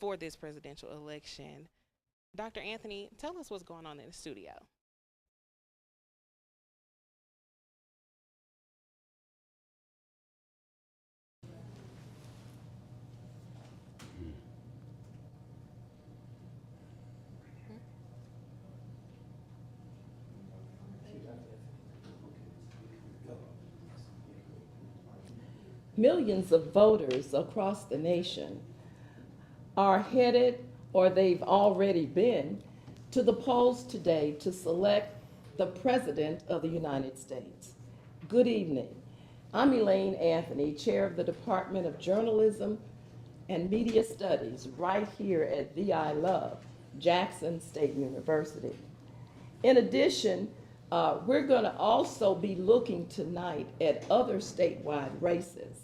for this presidential election. Dr. Anthony, tell us what's going on in the studio. Millions of voters across the nation are headed, or they've already been, to the polls today to select the President of the United States. Good evening. I'm Elaine Anthony, Chair of the Department of Journalism and Media Studies right here at VI Love, Jackson State University. In addition, we're going to also be looking tonight at other statewide races.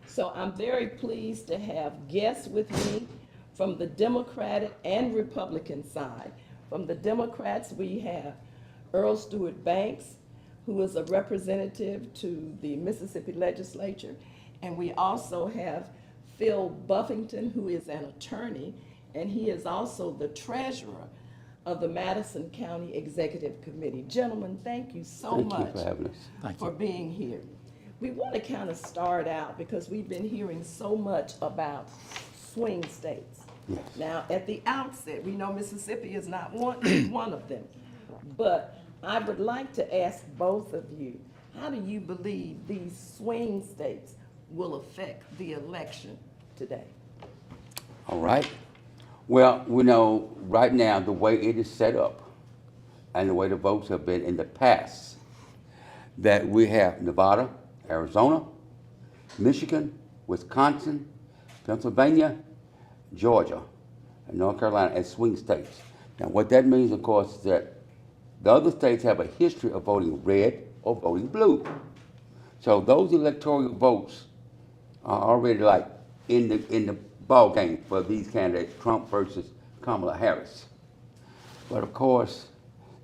So I'm very pleased to have guests with me from the Democratic and Republican side. From the Democrats, we have Earl Stewart Banks, who is a representative to the Mississippi legislature. And we also have Phil Buffington, who is an attorney, and he is also the treasurer of the Madison County Executive Committee. Gentlemen, thank you so much Thank you for having us. for being here. We want to kind of start out because we've been hearing so much about swing states. Yes. Now, at the outset, we know Mississippi is not one of them, but I would like to ask both of you, how do you believe these swing states will affect the election today? All right. Well, we know right now the way it is set up and the way the votes have been in the past, that we have Nevada, Arizona, Michigan, Wisconsin, Pennsylvania, Georgia, and North Carolina as swing states. Now, what that means, of course, is that the other states have a history of voting red or voting blue. So those electoral votes are already like in the ball game for these candidates, Trump versus Kamala Harris. But of course,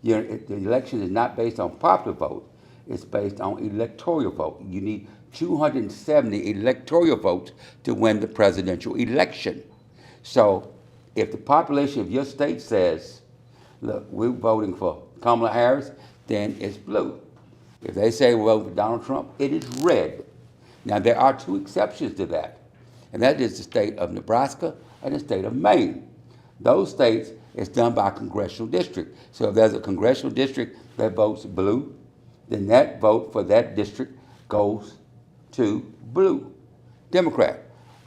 the election is not based on popular vote, it's based on electoral vote. You need 270 electoral votes to win the presidential election. So if the population of your state says, look, we're voting for Kamala Harris, then it's blue. If they say we're voting for Donald Trump, it is red. Now, there are two exceptions to that, and that is the state of Nebraska and the state of Maine. Those states, it's done by congressional district. So if there's a congressional district that votes blue, then that vote for that district goes to blue, Democrat.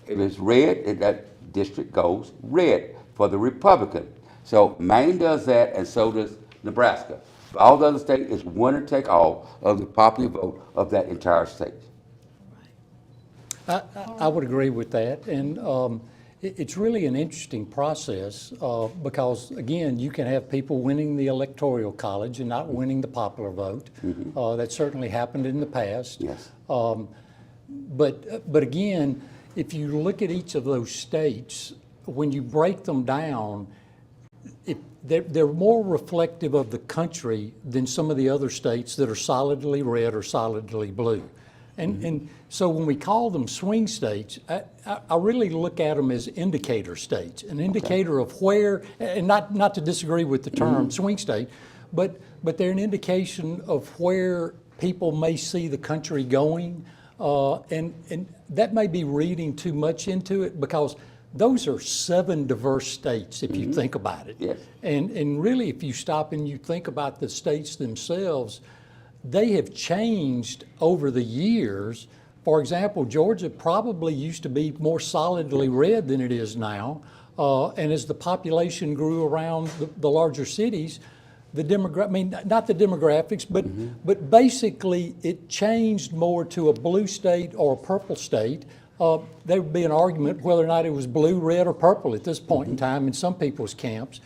If it's red, then that district goes red for the Republican. So Maine does that, and so does Nebraska. All the other states is winner take all of the popular vote of that entire state. I would agree with that, and it's really an interesting process because, again, you can have people winning the electoral college and not winning the popular vote. That certainly happened in the past. Yes. But again, if you look at each of those states, when you break them down, they're more reflective of the country than some of the other states that are solidly red or solidly blue. And so when we call them swing states, I really look at them as indicator states, an indicator of where, and not to disagree with the term swing state, but they're an indication of where people may see the country going. And that may be reading too much into it because those are 7 diverse states if you think about it. Yes. And really, if you stop and you think about the states themselves, they have changed over the years. For example, Georgia probably used to be more solidly red than it is now. And as the population grew around the larger cities, not the demographics, but basically it changed more to a blue state or a purple state. There would be an argument whether or not it was blue, red, or purple at this point in time in some people's camps.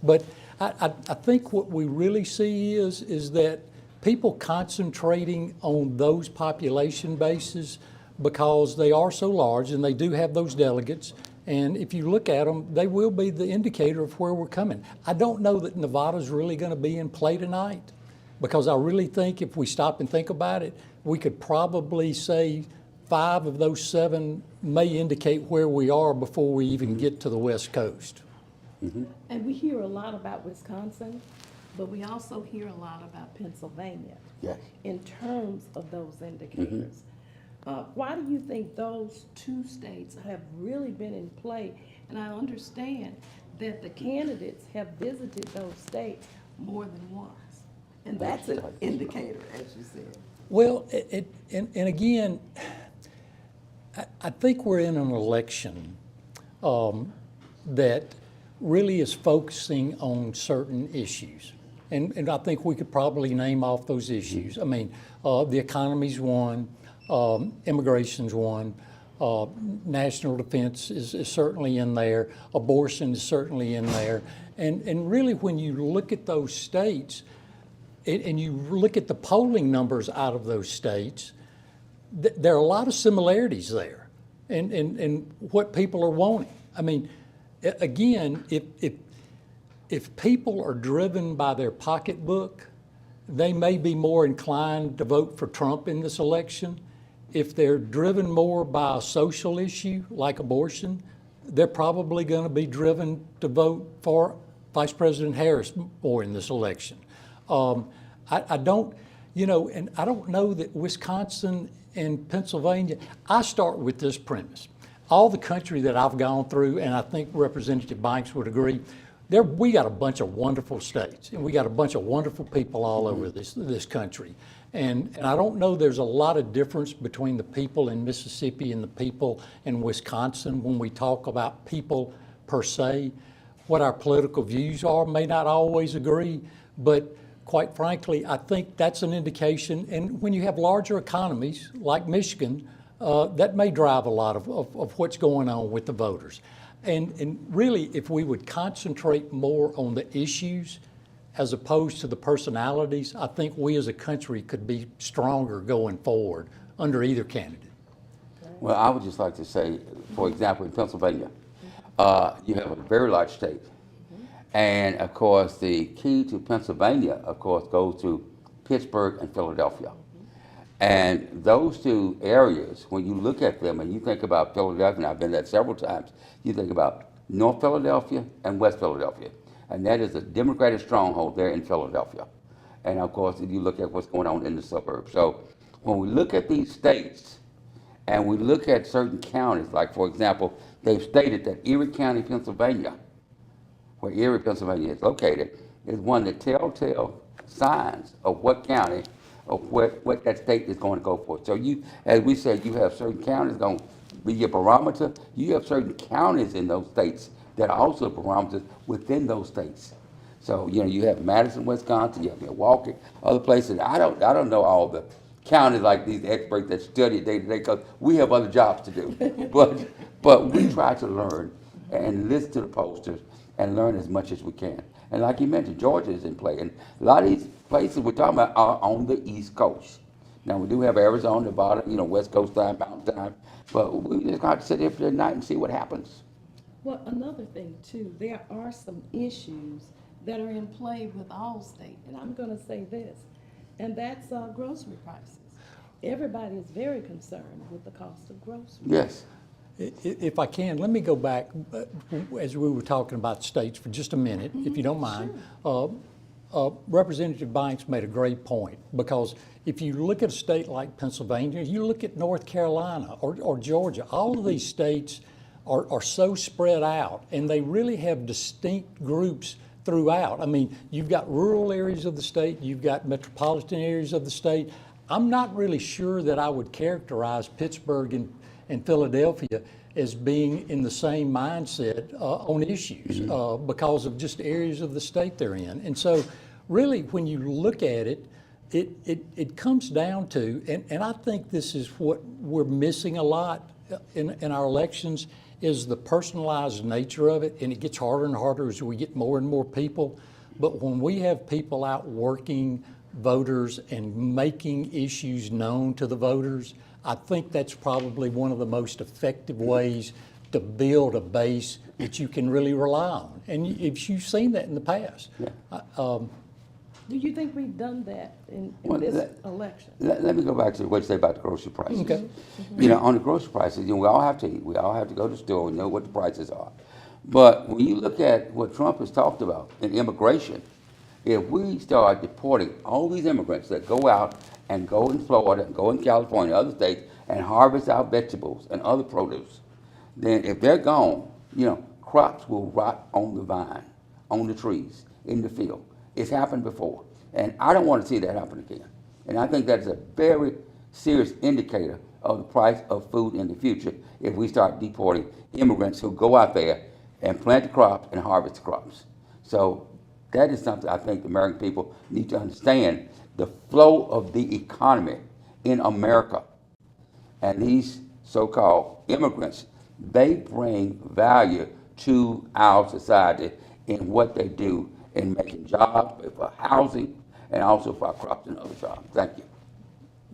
But I think what we really see is that people concentrating on those population bases because they are so large and they do have those delegates. And if you look at them, they will be the indicator of where we're coming. I don't know that Nevada's really going to be in play tonight because I really think if we stop and think about it, we could probably say 5 of those 7 may indicate where we are before we even get to the West Coast. And we hear a lot about Wisconsin, but we also hear a lot about Pennsylvania. Yes. In terms of those indicators. Why do you think those 2 states have really been in play? And I understand that the candidates have visited those states more than once. And that's an indicator, as you said. Well, and again, I think we're in an election that really is focusing on certain issues. And I think we could probably name off those issues. I mean, the economy's one, immigration's one, national defense is certainly in there, abortion is certainly in there. And really, when you look at those states, and you look at the polling numbers out of those states, there are a lot of similarities there in what people are wanting. I mean, again, if people are driven by their pocketbook, they may be more inclined to vote for Trump in this election. If they're driven more by a social issue like abortion, they're probably going to be driven to vote for Vice President Harris more in this election. I don't, and I don't know that Wisconsin and Pennsylvania, I start with this premise. All the country that I've gone through, and I think Representative Banks would agree, we got a bunch of wonderful states, and we got a bunch of wonderful people all over this country. And I don't know there's a lot of difference between the people in Mississippi and the people in Wisconsin when we talk about people per se. What our political views are may not always agree, but quite frankly, I think that's an indication. And when you have larger economies like Michigan, that may drive a lot of what's going on with the voters. And really, if we would concentrate more on the issues as opposed to the personalities, I think we as a country could be stronger going forward under either candidate. Well, I would just like to say, for example, in Pennsylvania, you have a very large state. And of course, the key to Pennsylvania, of course, goes to Pittsburgh and Philadelphia. And those 2 areas, when you look at them and you think about Philadelphia, and I've been there several times, you think about North Philadelphia and West Philadelphia. And that is a Democratic stronghold there in Philadelphia. And of course, if you look at what's going on in the suburbs. So when we look at these states and we look at certain counties, like for example, they've stated that Erie County, Pennsylvania, where Erie, Pennsylvania is located, is one of the telltale signs of what county or what that state is going to go for. So you, as we said, you have certain counties going to be your barometer. You have certain counties in those states that are also barometers within those states. So, you have Madison, Wisconsin, you have Milwaukee, other places. I don't know all the counties like these experts that study day to day because we have other jobs to do. But we try to learn and listen to the posters and learn as much as we can. And like you mentioned, Georgia is in play. And a lot of these places we're talking about are on the East Coast. Now, we do have Arizona, Nevada, West Coast time, Mountain time. But we just got to sit here for the night and see what happens. Well, another thing too, there are some issues that are in play with all states. And I'm going to say this, and that's grocery prices. Everybody is very concerned with the cost of groceries. Yes. If I can, let me go back as we were talking about states for just a minute, if you don't mind. Sure. Representative Banks made a great point because if you look at a state like Pennsylvania, you look at North Carolina or Georgia, all of these states are so spread out and they really have distinct groups throughout. I mean, you've got rural areas of the state, you've got metropolitan areas of the state. I'm not really sure that I would characterize Pittsburgh and Philadelphia as being in the same mindset on issues because of just areas of the state they're in. And so really when you look at it, it comes down to, and I think this is what we're missing a lot in our elections, is the personalized nature of it, and it gets harder and harder as we get more and more people. But when we have people out working voters and making issues known to the voters, I think that's probably one of the most effective ways to build a base that you can really rely on. And if you've seen that in the past. Yeah. Do you think we've done that in Well, this election? Let me go back to what you say about the grocery prices. Okay. You know, on the grocery prices, you know, we all have to eat. We all have to go to the store. We know what the prices are. But when you look at what Trump has talked about in immigration, if we start deporting all these immigrants that go out and go in Florida, and go in California, other states, and harvest our vegetables and other produce, then if they're gone, you know, crops will rot on the vine, on the trees, in the field. It's happened before. And I don't want to see that happen again. And I think that's a very serious indicator of the price of food in the future if we start deporting immigrants who go out there and plant the crops and harvest the crops. So that is something I think the American people need to understand, the flow of the economy in America. And these so-called immigrants, they bring value to our society in what they do in making jobs, for housing, and also for our crops and other jobs. Thank you.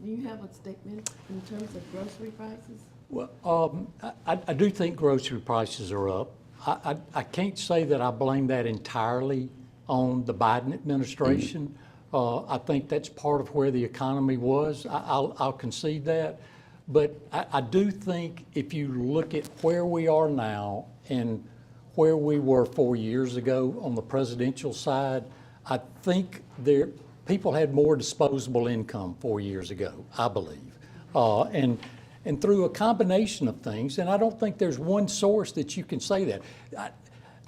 Do you have a statement in terms of grocery prices? Well, I do think grocery prices are up. I can't say that I blame that entirely on the Biden administration. I think that's part of where the economy was. I'll concede that. But I do think if you look at where we are now and where we were 4 years ago on the presidential side, I think people had more disposable income 4 years ago, I believe. And through a combination of things, and I don't think there's one source that you can say that.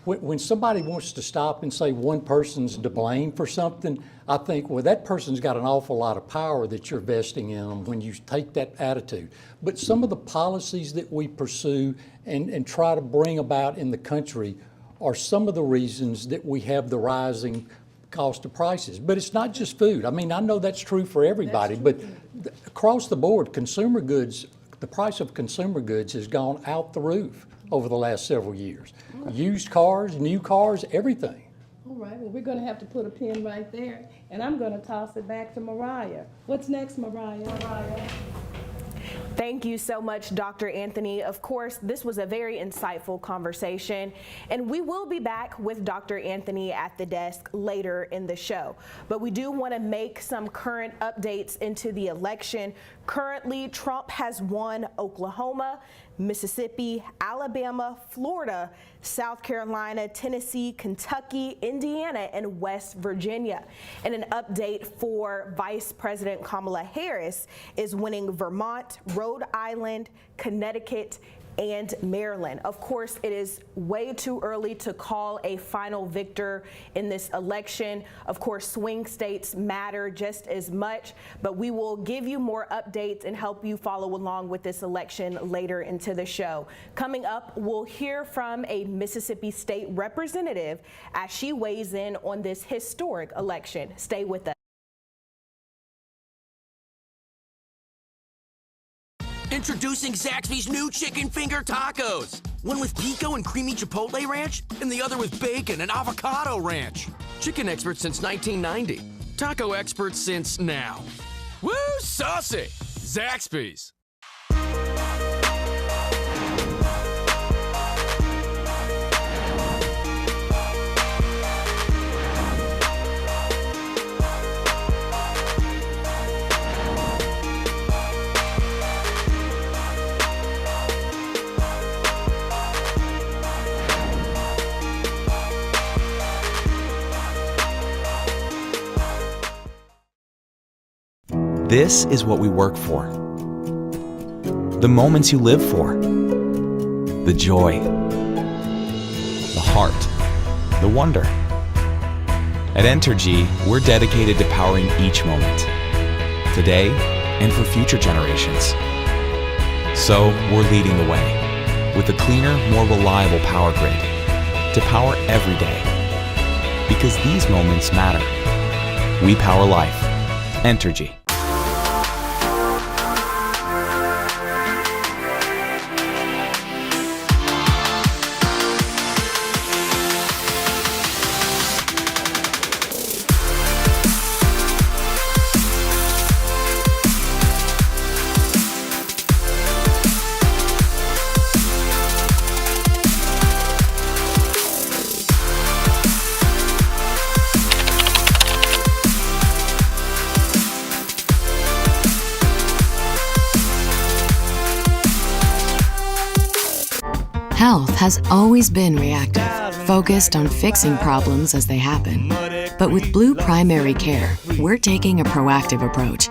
When somebody wants to stop and say one person's to blame for something, I think, well, that person's got an awful lot of power that you're vesting in them when you take that attitude. But some of the policies that we pursue and try to bring about in the country are some of the reasons that we have the rising cost of prices. But it's not just food. I mean, I know that's true for everybody, but across the board, consumer goods, the price of consumer goods has gone out the roof over the last several years. Used cars, new cars, everything. All right, well, we're gonna have to put a pin right there, and I'm gonna toss it back to Mariah. What's next, Mariah? Thank you so much, Dr. Anthony. Of course, this was a very insightful conversation, and we will be back with Dr. Anthony at the desk later in the show. But we do want to make some current updates into the election. Currently, Trump has won Oklahoma, Mississippi, Alabama, Florida, South Carolina, Tennessee, Kentucky, Indiana, and West Virginia. And an update for Vice President Kamala Harris is winning Vermont, Rhode Island, Connecticut, and Maryland. Of course, it is way too early to call a final victor in this election. Of course, swing states matter just as much, but we will give you more updates and help you follow along with this election later into the show. Coming up, we'll hear from a Mississippi state representative as she weighs in on this historic election. Stay with us. Introducing Zaxby's new chicken finger tacos. One with pico and creamy chipotle ranch, and the other with bacon and avocado ranch. Chicken experts since 1990. Taco experts since now. Woo, saucy! Zaxby's. This is what we work for. The moments you live for. The joy. The heart. The wonder. At Entergy, we're dedicated to powering each moment. Today and for future generations. So we're leading the way with a cleaner, more reliable power grid to power every day. Because these moments matter. We power life. Entergy. health has always been reactive, focused on fixing problems as they happen. But with Blue Primary Care, we're taking a proactive approach,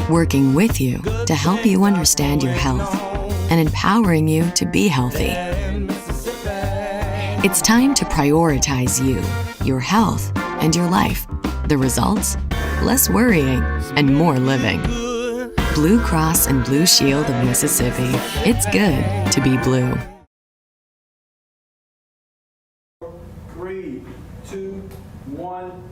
working with you to help you understand your health and empowering you to be healthy. It's time to prioritize you, your health, and your life. The results? Less worrying and more living. Blue Cross and Blue Shield of Mississippi. It's good to be blue. 3, 2, 1.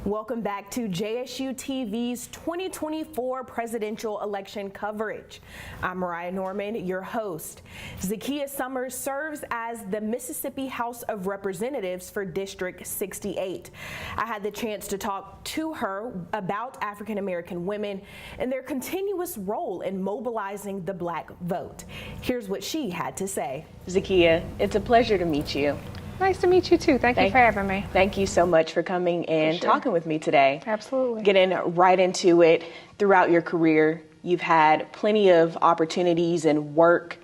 Welcome back to JSU TV's 2024 presidential election coverage. I'm Mariah Norman, your host. Zakiya Summers serves as the Mississippi House of Representatives for District 68. I had the chance to talk to her about African American women and their continuous role in mobilizing the Black vote. Here's what she had to say. Zakiya, it's a pleasure to meet you. Nice to meet you too. Thank you for having me. Thank you so much for coming and talking with me today. Absolutely. Getting right into it, throughout your career, you've had plenty of opportunities and work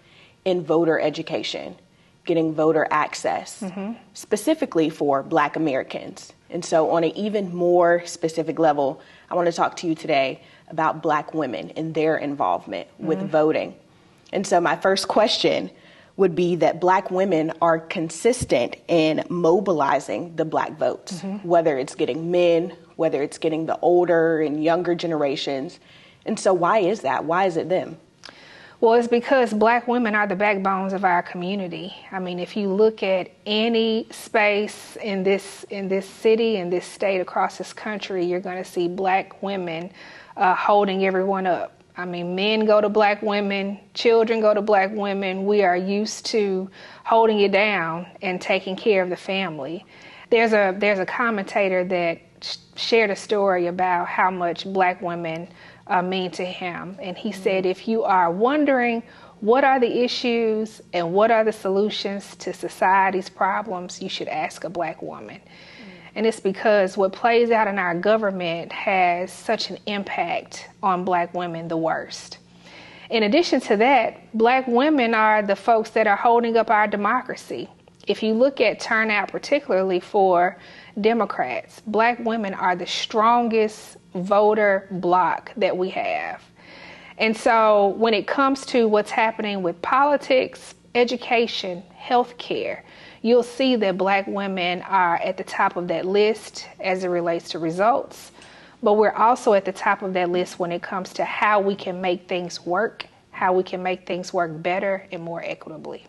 in voter education, getting voter access, specifically for Black Americans. And so on an even more specific level, I want to talk to you today about Black women and their involvement with voting. And so my first question would be that Black women are consistent in mobilizing the Black votes, whether it's getting men, whether it's getting the older and younger generations. And so why is that? Why is it them? Well, it's because Black women are the backbones of our community. I mean, if you look at any space in this city, in this state, across this country, you're going to see Black women holding everyone up. I mean, men go to Black women, children go to Black women. We are used to holding it down and taking care of the family. There's a commentator that shared a story about how much Black women mean to him. And he said, if you are wondering what are the issues and what are the solutions to society's problems, you should ask a Black woman. And it's because what plays out in our government has such an impact on Black women the worst. In addition to that, Black women are the folks that are holding up our democracy. If you look at turnout, particularly for Democrats, Black women are the strongest voter bloc that we have. And so when it comes to what's happening with politics, education, healthcare, you'll see that Black women are at the top of that list as it relates to results, but we're also at the top of that list when it comes to how we can make things work, how we can make things work better and more equitably.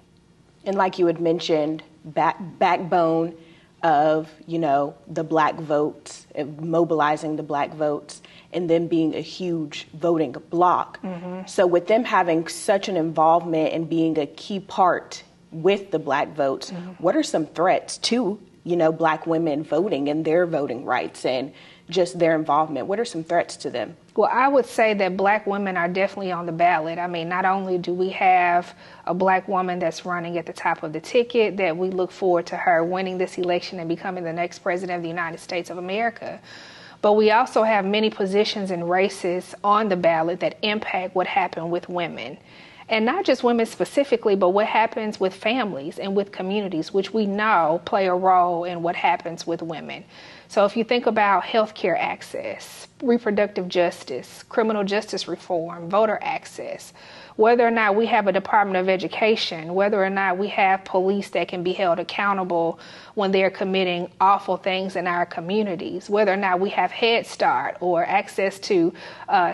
And like you had mentioned, backbone of, the Black votes, mobilizing the Black votes, and them being a huge voting bloc. So with them having such an involvement and being a key part with the Black votes, what are some threats to, Black women voting and their voting rights and just their involvement? What are some threats to them? Well, I would say that Black women are definitely on the ballot. I mean, not only do we have a Black woman that's running at the top of the ticket, that we look forward to her winning this election and becoming the next president of the United States of America, but we also have many positions and races on the ballot that impact what happened with women. And not just women specifically, but what happens with families and with communities, which we know play a role in what happens with women. So if you think about healthcare access, reproductive justice, criminal justice reform, voter access, whether or not we have a Department of Education, whether or not we have police that can be held accountable when they're committing awful things in our communities, whether or not we have Head Start or access to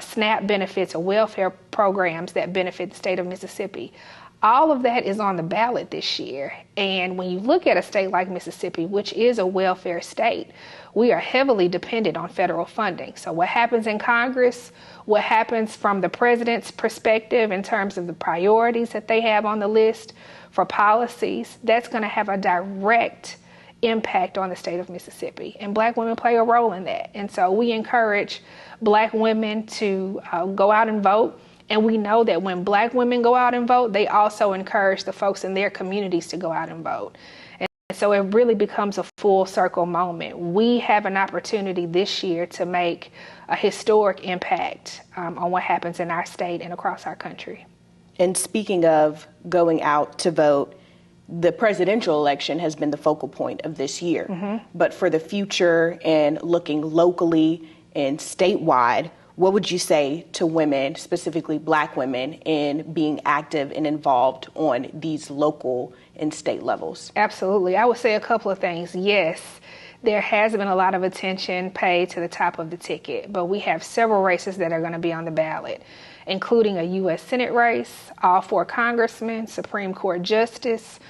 SNAP benefits or welfare programs that benefit the state of Mississippi. All of that is on the ballot this year. And when you look at a state like Mississippi, which is a welfare state, we are heavily dependent on federal funding. So what happens in Congress, what happens from the president's perspective in terms of the priorities that they have on the list for policies, that's going to have a direct impact on the state of Mississippi. And Black women play a role in that. And so we encourage Black women to go out and vote. And we know that when Black women go out and vote, they also encourage the folks in their communities to go out and vote. And so it really becomes a full circle moment. We have an opportunity this year to make a historic impact on what happens in our state and across our country. And speaking of going out to vote, the presidential election has been the focal point of this year. But for the future and looking locally and statewide, what would you say to women, specifically Black women, in being active and involved on these local and state levels? Absolutely. I would say a couple of things. Yes, there has been a lot of attention paid to the top of the ticket, but we have several races that are going to be on the ballot, including a U.S. Senate race, all 4 congressmen, Supreme Court justice,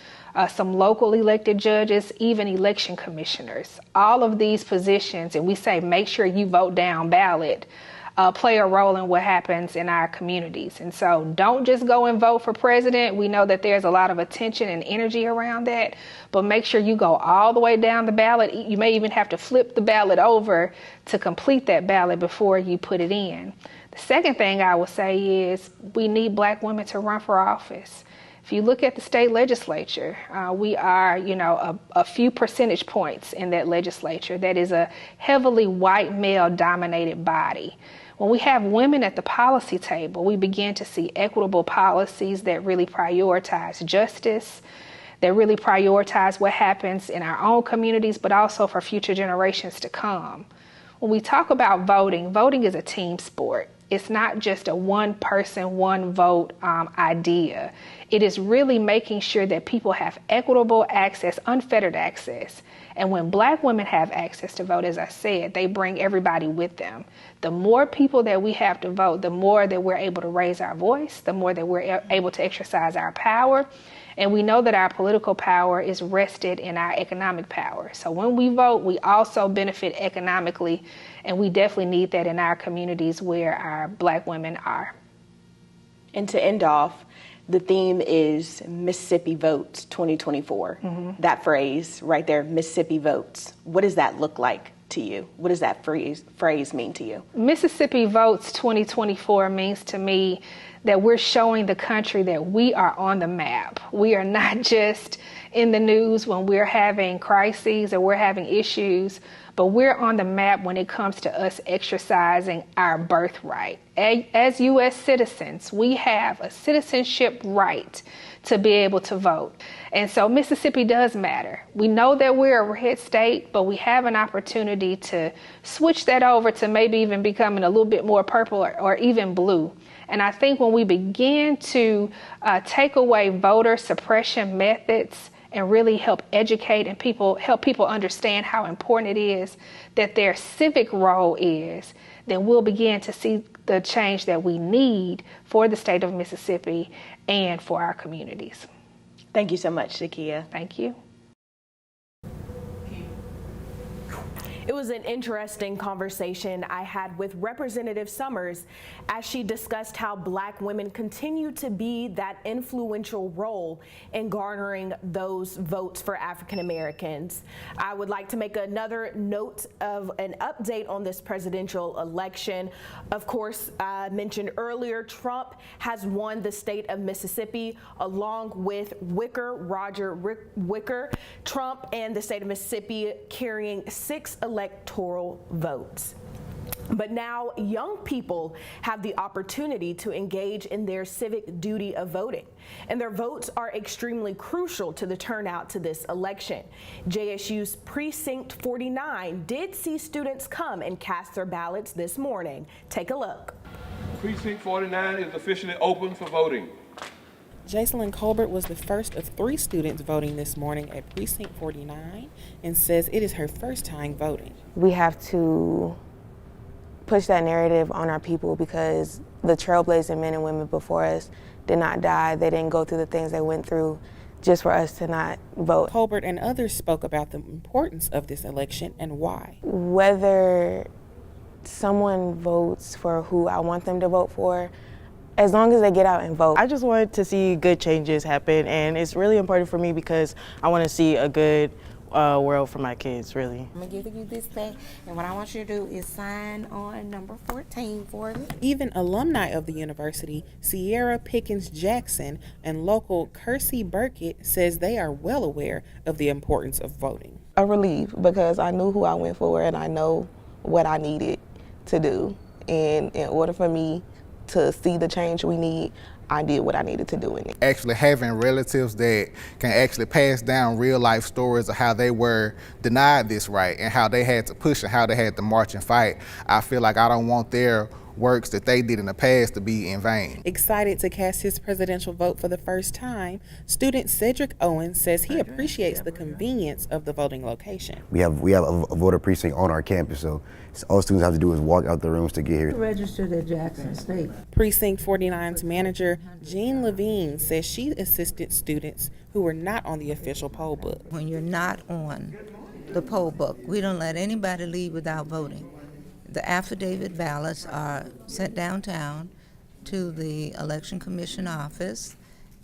some local elected judges, even election commissioners. All of these positions, and we say make sure you vote down ballot, play a role in what happens in our communities. And so don't just go and vote for president. We know that there's a lot of attention and energy around that, but make sure you go all the way down the ballot. You may even have to flip the ballot over to complete that ballot before you put it in. The second thing I would say is we need Black women to run for office. If you look at the state legislature, we are, a few percentage points in that legislature. That is a heavily white male-dominated body. When we have women at the policy table, we begin to see equitable policies that really prioritize justice, that really prioritize what happens in our own communities, but also for future generations to come. When we talk about voting, voting is a team sport. It's not just a one person, one vote idea. It is really making sure that people have equitable access, unfettered access. And when Black women have access to vote, as I said, they bring everybody with them. The more people that we have to vote, the more that we're able to raise our voice, the more that we're able to exercise our power. And we know that our political power is rested in our economic power. So when we vote, we also benefit economically, and we definitely need that in our communities where our Black women are. And to end off, the theme is Mississippi Votes 2024. That phrase right there, Mississippi Votes. What does that look like to you? What does that phrase mean to you? Mississippi Votes 2024 means to me that we're showing the country that we are on the map. We are not just in the news when we're having crises or we're having issues, but we're on the map when it comes to us exercising our birthright. As U.S. citizens, we have a citizenship right to be able to vote. And so Mississippi does matter. We know that we're a red state, but we have an opportunity to switch that over to maybe even becoming a little bit more purple or even blue. And I think when we begin to take away voter suppression methods and really help educate and help people understand how important it is that their civic role is, then we'll begin to see the change that we need for the state of Mississippi and for our communities. Thank you so much, Zakia. Thank you. It was an interesting conversation I had with Representative Summers as she discussed how Black women continue to be that influential role in garnering those votes for African Americans. I would like to make another note of an update on this presidential election. Of course, I mentioned earlier, Trump has won the state of Mississippi along with Roger Wicker. Trump and the state of Mississippi carrying 6 electoral votes. But now young people have the opportunity to engage in their civic duty of voting, and their votes are extremely crucial to the turnout to this election. JSU's Precinct 49 did see students come and cast their ballots this morning. Take a look. Precinct 49 is officially open for voting. Jacelyn Colbert was the first of 3 students voting this morning at Precinct 49 and says it is her first time voting. We have to push that narrative on our people because the trailblazing men and women before us did not die. They didn't go through the things they went through just for us to not vote. Colbert and others spoke about the importance of this election and why. Whether someone votes for who I want them to vote for, as long as they get out and vote. I just wanted to see good changes happen, and it's really important for me because I want to see a good world for my kids, really. I'm gonna give you this back, and what I want you to do is sign on number 14 for me. Even alumni of the university, Sierra Pickens Jackson and local Kersey Burkett says they are well aware of the importance of voting. A relief because I knew who I went for and I know what I needed to do. And in order for me to see the change we need, I did what I needed to do in it. Actually having relatives that can actually pass down real life stories of how they were denied this right and how they had to push and how they had to march and fight. I feel like I don't want their works that they did in the past to be in vain. Excited to cast his presidential vote for the first time, student Cedric Owens says he appreciates the convenience of the voting location. We have a voter precinct on our campus, so all students have to do is walk out the rooms to get here. Registered at Jackson State. Precinct 49's manager, Jean Levine, says she assisted students who were not on the official poll book. When you're not on the poll book, we don't let anybody leave without voting. The affidavit ballots are sent downtown to the Election Commission office,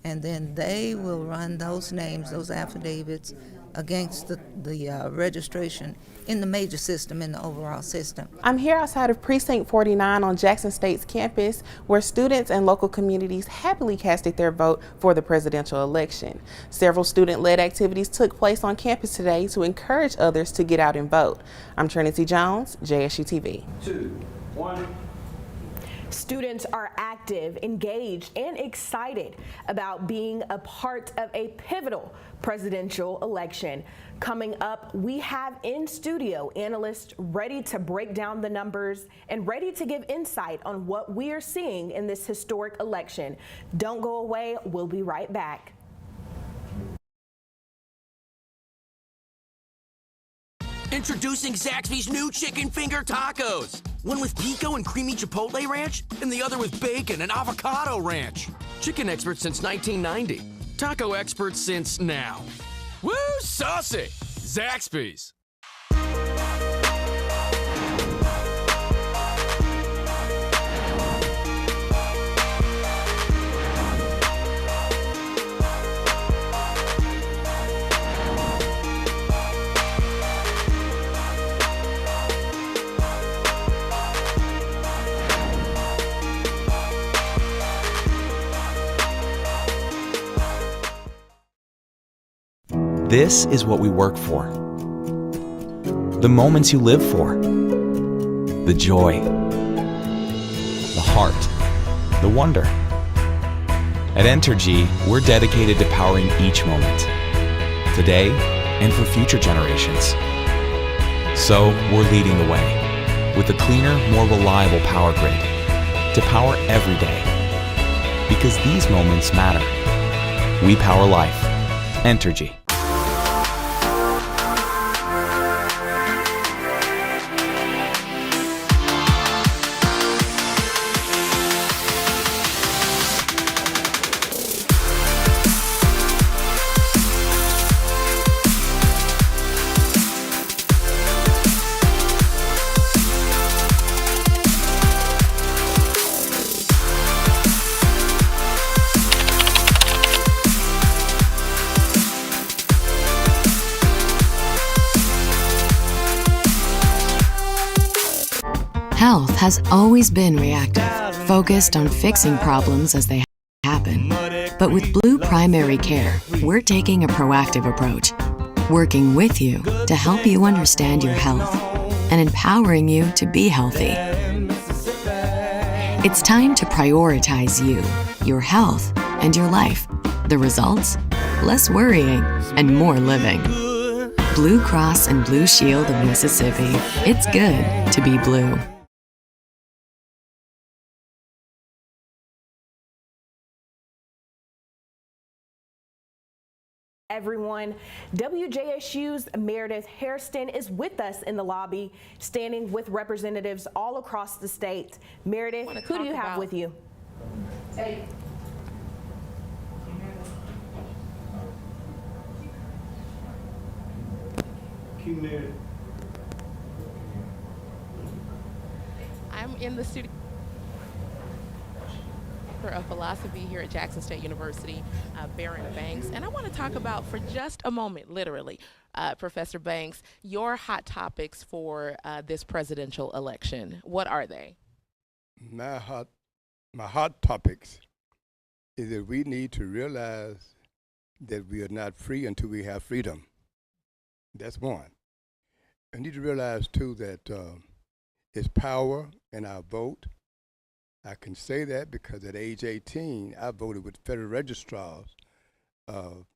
and then they will run those names, those affidavits, against the registration in the major system, in the overall system. I'm here outside of Precinct 49 on Jackson State's campus, where students and local communities happily casted their vote for the presidential election. Several student-led activities took place on campus today to encourage others to get out and vote. I'm Trinity Jones, JSU TV. 2, 1. Students are active, engaged, and excited about being a part of a pivotal presidential election. Coming up, we have in studio analysts ready to break down the numbers and ready to give insight on what we are seeing in this historic election. Don't go away, we'll be right back. Introducing Zaxby's new chicken finger tacos. One with pico and creamy chipotle ranch, and the other with bacon and avocado ranch. Chicken experts since 1990. Taco experts since now. Woo, saucy! Zaxby's. This is what we work for. The moments you live for. The joy. The heart. The wonder. At Entergy, we're dedicated to powering each moment. Today and for future generations. So we're leading the way with a cleaner, more reliable power grid to power every day. Because these moments matter. We power life. Entergy. Health has always been reactive, focused on fixing problems as they happen. But with Blue Primary Care, we're taking a proactive approach, working with you to help you understand your health and empowering you to be healthy. It's time to prioritize you, your health, and your life. The results? Less worrying and more living. Blue Cross and Blue Shield of Mississippi. It's good to be blue. Everyone, WJSU's Meredith Hairston is with us in the lobby, standing with representatives all across the state. Meredith, who do you have with you? Hey. I'm in the studio of philosophy here at Jackson State University, Baron Banks, and I want to talk about for just a moment, literally, Professor Banks, your hot topics for this presidential election. What are they? My hot topics is that we need to realize that we are not free until we have freedom. That's one. I need to realize too that it's power in our vote. I can say that because at age 18, I voted with federal registrars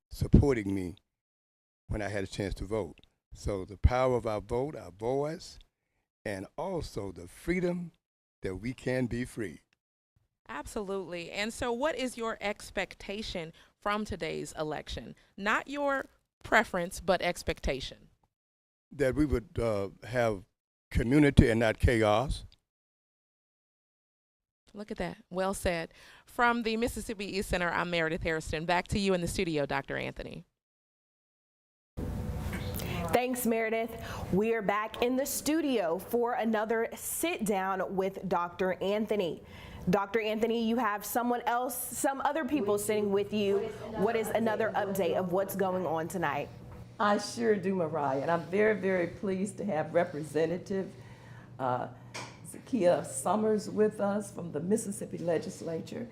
supporting me when I had a chance to vote. So the power of our vote, our voice, and also the freedom that we can be free. Absolutely. And so what is your expectation from today's election? Not your preference, but expectation. That we would have community and not chaos. Look at that. Well said. From the Mississippi East Center, I'm Meredith Hairston. Back to you in the studio, Dr. Anthony. Thanks, Meredith. We are back in the studio for another sit down with Dr. Anthony. Dr. Anthony, you have some other people sitting with you. What is another update of what's going on tonight? I sure do, Mariah, and I'm very, very pleased to have Representative Zakiya Summers with us from the Mississippi Legislature,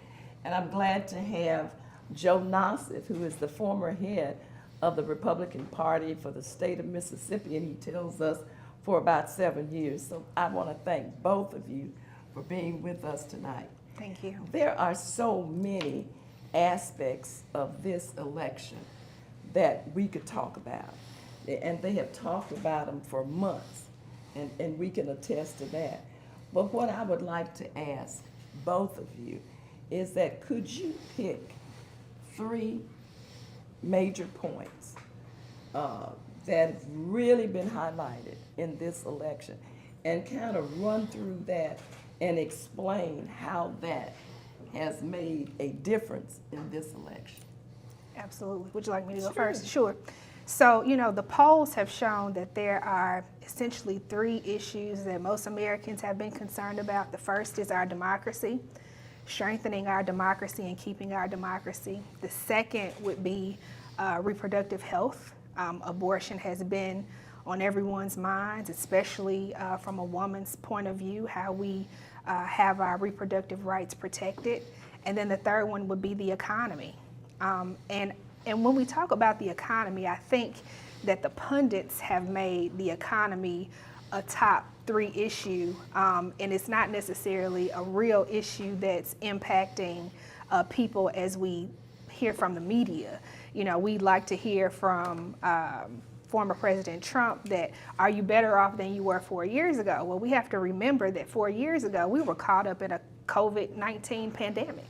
and I'm glad to have Joe Nassif, who is the former head of the Republican Party for the state of Mississippi, and he tells us for about 7 years. So I want to thank both of you for being with us tonight. Thank you. There are so many aspects of this election that we could talk about, and they have talked about them for months, and we can attest to that. But what I would like to ask both of you is that could you pick 3 major points that have really been highlighted in this election and kind of run through that and explain how that has made a difference in this election? Absolutely. Would you like me to go first? Sure. So, the polls have shown that there are essentially 3 issues that most Americans have been concerned about. The first is our democracy, strengthening our democracy and keeping our democracy. The second would be reproductive health. Abortion has been on everyone's minds, especially from a woman's point of view, how we have our reproductive rights protected. And then the third one would be the economy. And when we talk about the economy, I think that the pundits have made the economy a top 3 issue, and it's not necessarily a real issue that's impacting people as we hear from the media. We'd like to hear from former President Trump that, are you better off than you were 4 years ago? Well, we have to remember that 4 years ago, we were caught up in a COVID-19 pandemic.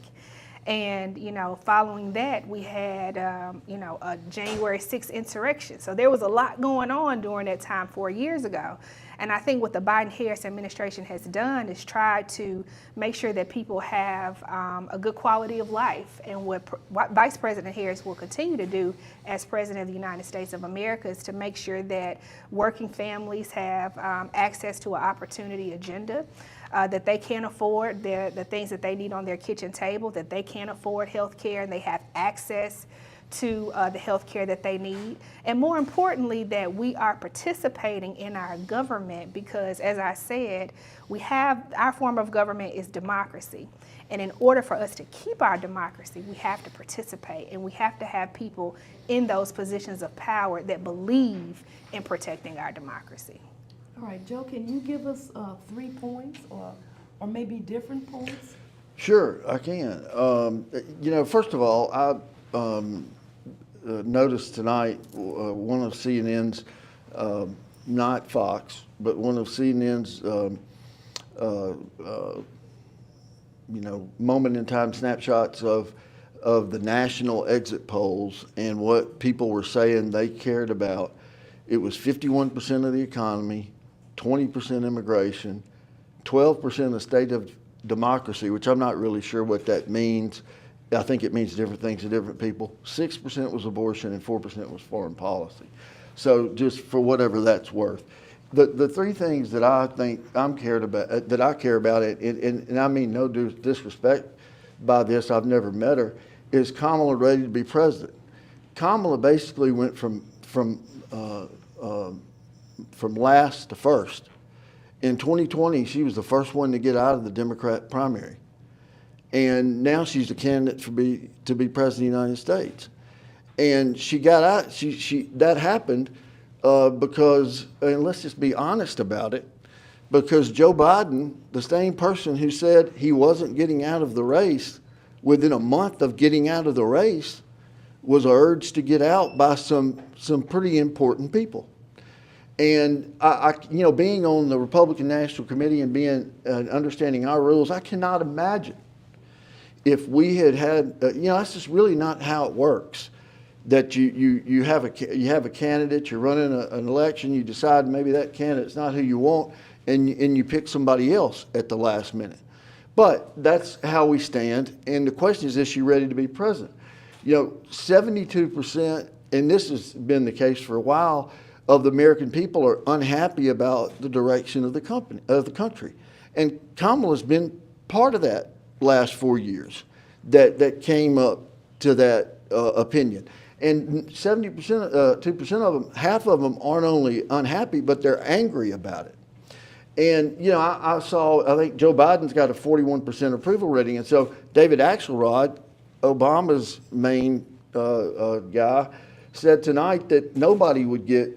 And, following that, we had, a January 6th insurrection. So there was a lot going on during that time 4 years ago. And I think what the Biden-Harris administration has done is try to make sure that people have a good quality of life. And what Vice President Harris will continue to do as President of the United States of America is to make sure that working families have access to an opportunity agenda. That they can't afford the things that they need on their kitchen table, that they can't afford health care and they have access to the health care that they need. And more importantly, that we are participating in our government because, as I said, our form of government is democracy. And in order for us to keep our democracy, we have to participate and we have to have people in those positions of power that believe in protecting our democracy. All right, Joe, can you give us 3 points or maybe different points? Sure, I can. First of all, I noticed tonight one of CNN's, not Fox, but one of CNN's, moment in time snapshots of the national exit polls and what people were saying they cared about. It was 51% of the economy, 20% immigration, 12% the state of democracy, which I'm not really sure what that means. I think it means different things to different people. 6% was abortion and 4% was foreign policy. So just for whatever that's worth. The 3 things that I think I care about, and I mean no disrespect by this, I've never met her, is Kamala ready to be president? Kamala basically went from last to first. In 2020, she was the first one to get out of the Democrat primary. And now she's the candidate to be president of the United States. And she got out, that happened because, and let's just be honest about it, because Joe Biden, the same person who said he wasn't getting out of the race, within a month of getting out of the race, was urged to get out by some pretty important people. And being on the Republican National Committee and being understanding our rules, I cannot imagine if we had that's just really not how it works. That you have a candidate, you're running an election, you decide maybe that candidate's not who you want, and you pick somebody else at the last minute. But that's how we stand. And the question is she ready to be president? 72%, and this has been the case for a while, of the American people are unhappy about the direction of the country. And Kamala's been part of that last 4 years that came up to that opinion. And 2% of them, half of them aren't only unhappy, but they're angry about it. And, I think Joe Biden's got a 41% approval rating. And so David Axelrod, Obama's main guy, said tonight that nobody would get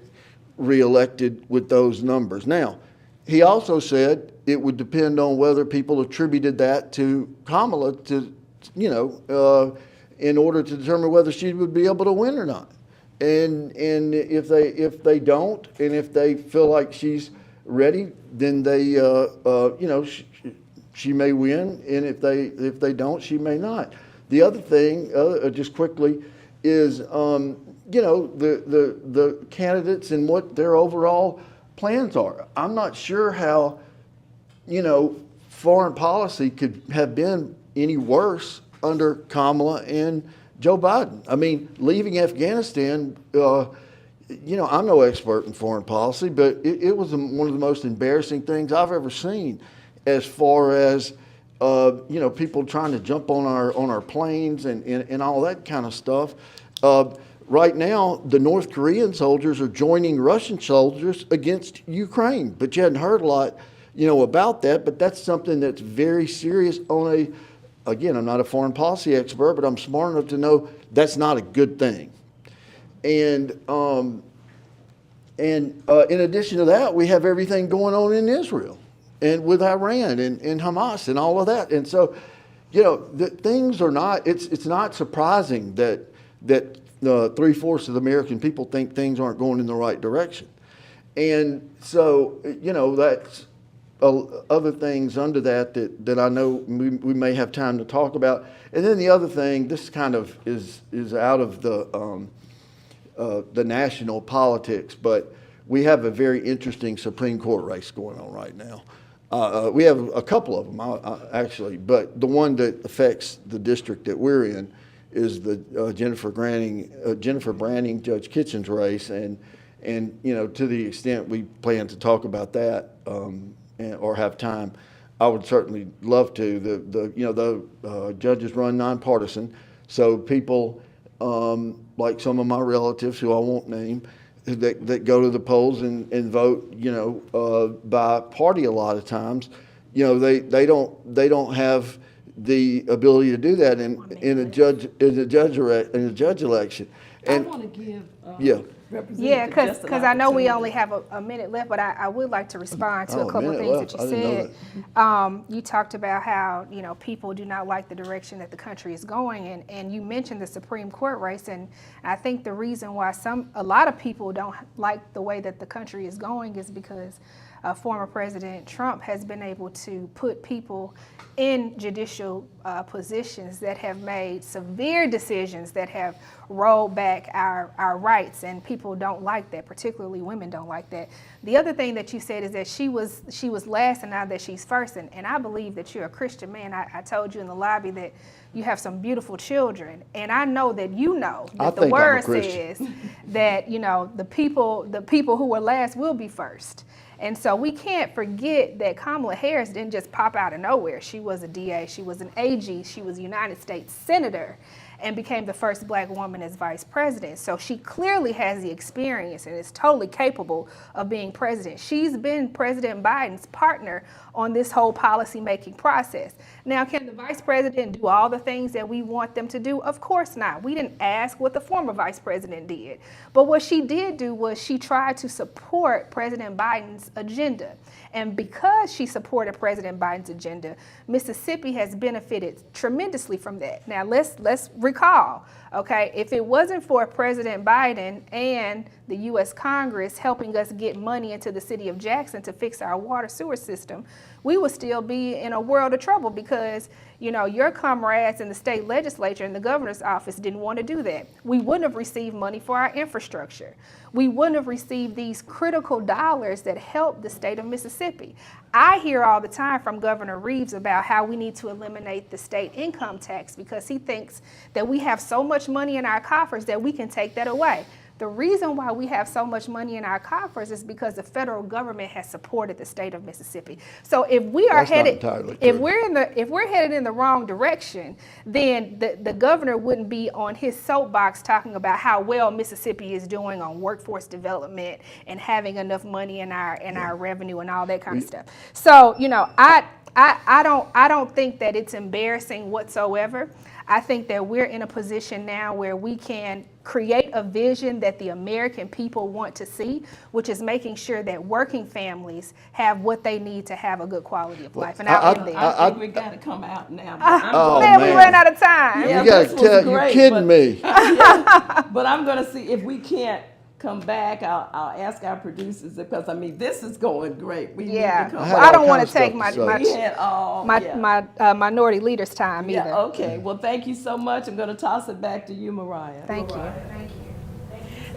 reelected with those numbers. Now, he also said it would depend on whether people attributed that to Kamala in order to determine whether she would be able to win or not. And if they don't, and if they feel like she's ready, then they she may win, and if they don't, she may not. The other thing, just quickly, is the candidates and what their overall plans are. I'm not sure how foreign policy could have been any worse under Kamala and Joe Biden. I mean, leaving Afghanistan, I'm no expert in foreign policy, but it was one of the most embarrassing things I've ever seen, as far as people trying to jump on our planes and all that kind of stuff. Right now, the North Korean soldiers are joining Russian soldiers against Ukraine, but you hadn't heard a lot, about that. But that's something that's very serious. Again, I'm not a foreign policy expert, but I'm smart enough to know that's not a good thing. And in addition to that, we have everything going on in Israel and with Iran and Hamas and all of that. And so, things are not. It's not surprising that 3/4 of the American people think things aren't going in the right direction. And so, that's other things under that I know we may have time to talk about. And then the other thing, this kind of is out of the national politics, but we have a very interesting Supreme Court race going on right now. We have a couple of them, actually, but the one that affects the district that we're in is the Jennifer Branning, Judge Kitchen's race, and to the extent we plan to talk about that or have time, I would certainly love to. The judges run nonpartisan, so people like some of my relatives who I won't name that go to the polls and vote, by party a lot of times, they don't have the ability to do that in a judge election. And I want to give Yeah, because I know we only have a minute left, but I would like to respond to a couple of things that you said. You talked about how people do not like the direction that the country is going, and you mentioned the Supreme Court race, and I think the reason why a lot of people don't like the way that the country is going is because former President Trump has been able to put people in judicial positions that have made severe decisions that have rolled back our rights, and people don't like that, particularly women don't like that. The other thing that you said is that she was last and now that she's first, and I believe that you're a Christian man. I told you in the lobby that you have some beautiful children, and I know that that the word says that the people who were last will be first. And so we can't forget that Kamala Harris didn't just pop out of nowhere. She was a DA, she was an AG, she was a United States Senator. and became the first black woman as vice president. So she clearly has the experience and is totally capable of being president. She's been President Biden's partner on this whole policy-making process. Now, can the vice president do all the things that we want them to do? Of course not. We didn't ask what the former vice president did. But what she did do was she tried to support President Biden's agenda. And because she supported President Biden's agenda, Mississippi has benefited tremendously from that. Now, let's recall, okay, if it wasn't for President Biden and the U.S. Congress helping us get money into the city of Jackson to fix our water sewer system, we would still be in a world of trouble because, you know, your comrades in the state legislature and the governor's office didn't want to do that. We wouldn't have received money for our infrastructure. We wouldn't have received these critical dollars that help the state of Mississippi. I hear all the time from Governor Reeves about how we need to eliminate the state income tax because he thinks that we have so much money in our coffers that we can take that away. The reason why we have so much money in our coffers is because the federal government has supported the state of Mississippi. So if we are headed, if we're headed in the wrong direction, then the governor wouldn't be on his soapbox talking about how well Mississippi is doing on workforce development and having enough money in our revenue and all that kind of stuff. So, you know, I don't think that it's embarrassing whatsoever. I think that we're in a position now where we can create a vision that the American people want to see, which is making sure that working families have what they need to have a good quality of life. And I think we got to come out now. Man, we ran out of time. Yeah, you got to you're kidding me. Yeah, but I'm going to see if we can't come back. I'll ask our producers because I mean this is going great. We need to come back. I don't want to take my minority leaders' time either. Yeah, okay. Well, thank you so much. I'm going to toss it back to you, Mariah. Thank you.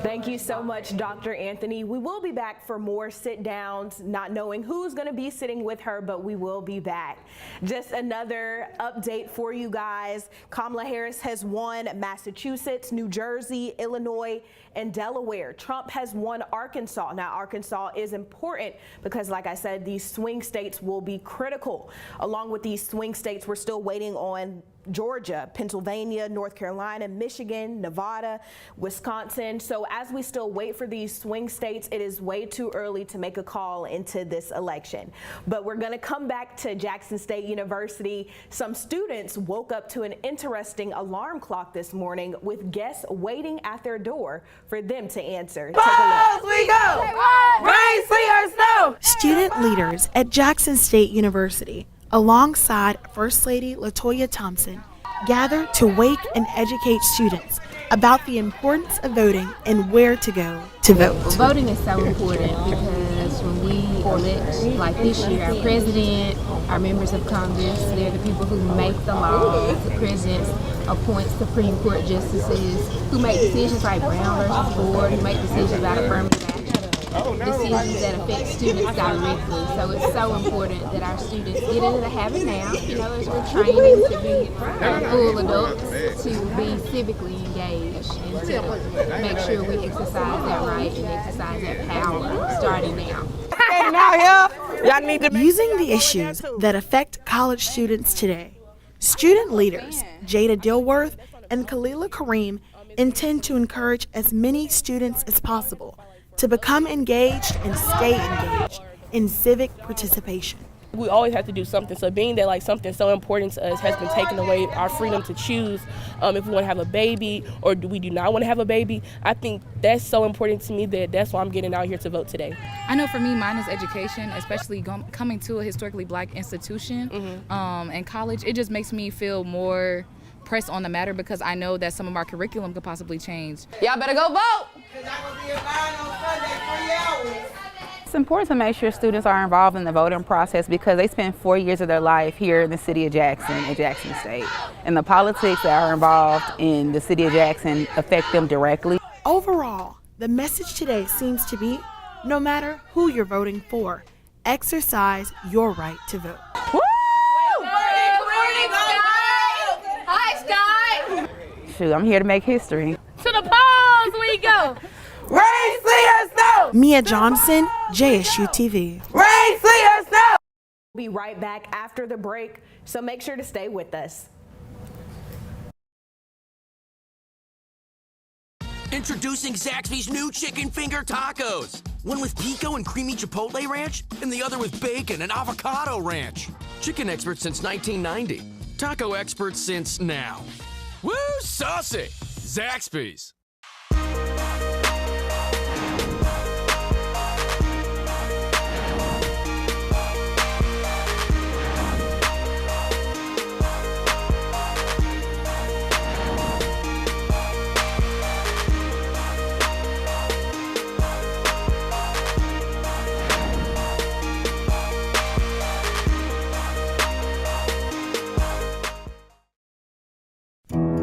Thank you so much, Dr. Anthony. We will be back for more sit-downs, not knowing who's going to be sitting with her, but we will be back. Just another update for you guys. Kamala Harris has won Massachusetts, New Jersey, Illinois, and Delaware. Trump has won Arkansas. Now, Arkansas is important because, like I said, these swing states will be critical. Along with these swing states, we're still waiting on Georgia, Pennsylvania, North Carolina, Michigan, Nevada, Wisconsin. So as we still wait for these swing states, it is way too early to make a call into this election. But we're going to come back to Jackson State University. Some students woke up to an interesting alarm clock this morning with guests waiting at their door for them to answer. Take a look. We go! Rain, sleet, or snow! Student leaders at Jackson State University, alongside First Lady LaToya Thompson, gather to wake and educate students about the importance of voting and where to go to vote. Well, voting is so important because when we elect, like this year, our president, our members of Congress, they're the people who make the laws. The president appoints Supreme Court justices who make decisions like Brown versus Ford, who make decisions about affirmative action, decisions that affect students directly. So it's so important that our students get into the habit now, you know, as we're training to be full adults, to be civically engaged and to make sure we exercise that right and exercise that power starting now. Using the issues that affect college students today, student leaders Jada Dilworth and Khalila Kareem intend to encourage as many students as possible to become engaged and stay engaged in civic participation. We always have to do something. So being that like something so important to us has been taken away, our freedom to choose if we want to have a baby or we do not want to have a baby, I think that's so important to me that's why I'm getting out here to vote today. I know for me, mine is education, especially coming to a historically black institution and college. It just makes me feel more pressed on the matter because I know that some of our curriculum could possibly change. Y'all better go vote! It's important to make sure students are involved in the voting process because they spend 4 years of their life here in the city of Jackson, at Jackson State. And the politics that are involved in the city of Jackson affect them directly. Overall, the message today seems to be, no matter who you're voting for, exercise your right to vote. Woo! Hi, Sky! Shoot, I'm here to make history. To the polls we go! Rain, sleet, or snow! Mia Johnson, JSU TV. Rain, sleet, or snow! We'll be right back after the break, so make sure to stay with us. Introducing Zaxby's new chicken finger tacos. One with pico and creamy chipotle ranch, and the other with bacon and avocado ranch. Chicken experts since 1990. Taco experts since now. Woo, saucy! Zaxby's.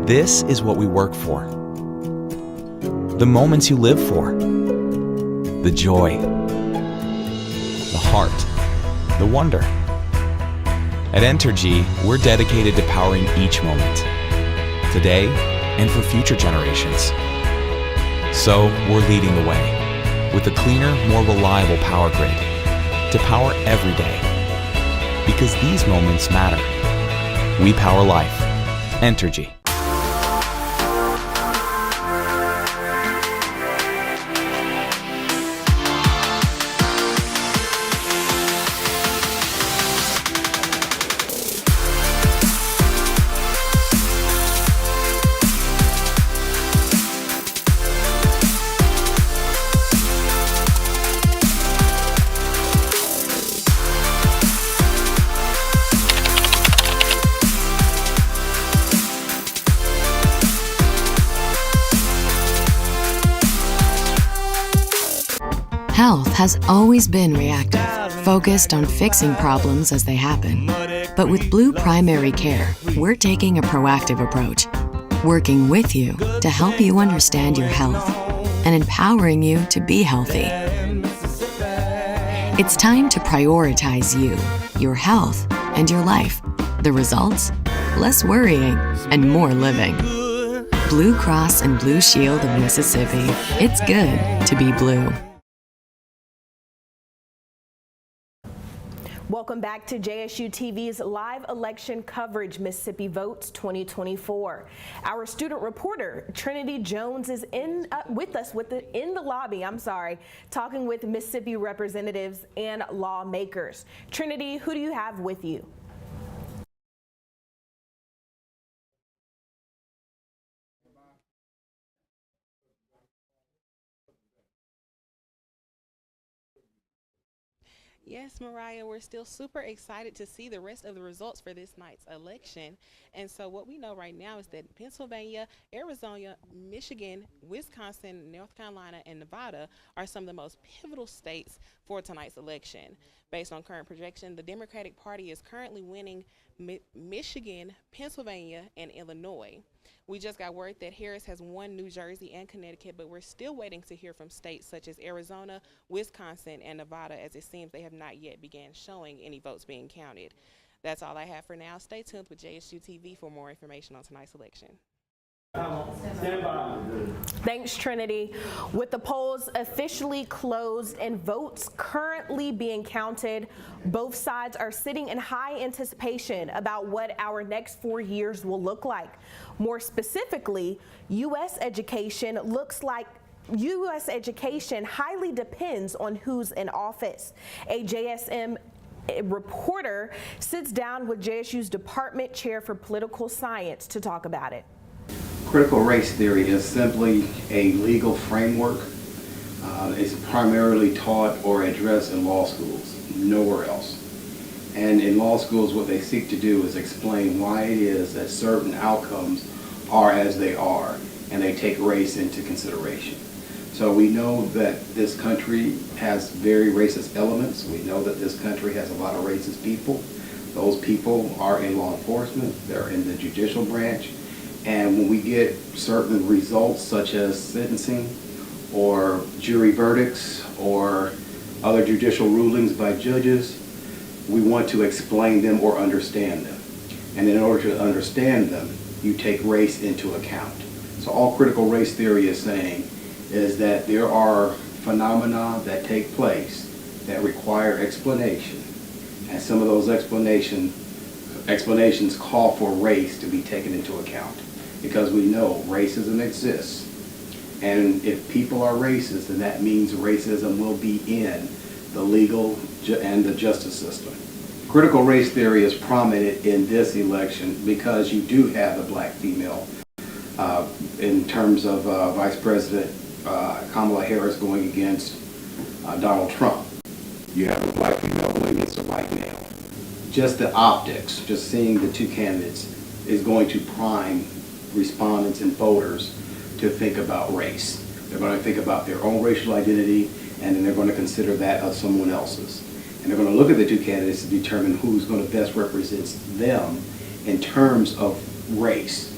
This is what we work for. The moments you live for. The joy. The heart. The wonder. At Entergy, we're dedicated to powering each moment. Today and for future generations. So we're leading the way with a cleaner, more reliable power grid to power every day. Because these moments matter. We power life. Entergy. Health has always been reactive, focused on fixing problems as they happen. But with Blue Primary Care, we're taking a proactive approach, working with you to help you understand your health and empowering you to be healthy. It's time to prioritize you, your health, and your life. The results? Less worrying and more living. Blue Cross and Blue Shield of Mississippi. It's good to be blue. Welcome back to JSU TV's live election coverage, Mississippi Votes 2024. Our student reporter, Trinity Jones, is with us in the lobby, talking with Mississippi representatives and lawmakers. Trinity, who do you have with you? Yes, Mariah, we're still super excited to see the rest of the results for this night's election. And so what we know right now is that Pennsylvania, Arizona, Michigan, Wisconsin, North Carolina, and Nevada are some of the most pivotal states for tonight's election. Based on current projection, the Democratic Party is currently winning Michigan, Pennsylvania, and Illinois. We just got word that Harris has won New Jersey and Connecticut, but we're still waiting to hear from states such as Arizona, Wisconsin, and Nevada, as it seems they have not yet began showing any votes being counted. That's all I have for now. Stay tuned with JSU TV for more information on tonight's election. Thanks, Trinity. With the polls officially closed and votes currently being counted, both sides are sitting in high anticipation about what our next 4 years will look like. More specifically, U.S. education highly depends on who's in office. A JSM reporter sits down with JSU's Department Chair for Political Science to talk about it. Critical race theory is simply a legal framework. It's primarily taught or addressed in law schools, nowhere else. And in law schools, what they seek to do is explain why it is that certain outcomes are as they are, and they take race into consideration. So we know that this country has very racist elements. We know that this country has a lot of racist people. Those people are in law enforcement, they're in the judicial branch. And when we get certain results such as sentencing or jury verdicts or other judicial rulings by judges, we want to explain them or understand them. And in order to understand them, you take race into account. So all critical race theory is saying is that there are phenomena that take place that require explanation. And some of those explanations call for race to be taken into account. Because we know racism exists, And if people are racist, then that means racism will be in the legal and the justice system. Critical race theory is prominent in this election because you do have a black female in terms of Vice President Kamala Harris going against Donald Trump. You have a black female going against a white male. Just the optics, just seeing the two candidates is going to prime respondents and voters to think about race. They're going to think about their own racial identity, and then they're going to consider that of someone else's. And they're going to look at the two candidates to determine who's going to best represent them in terms of race,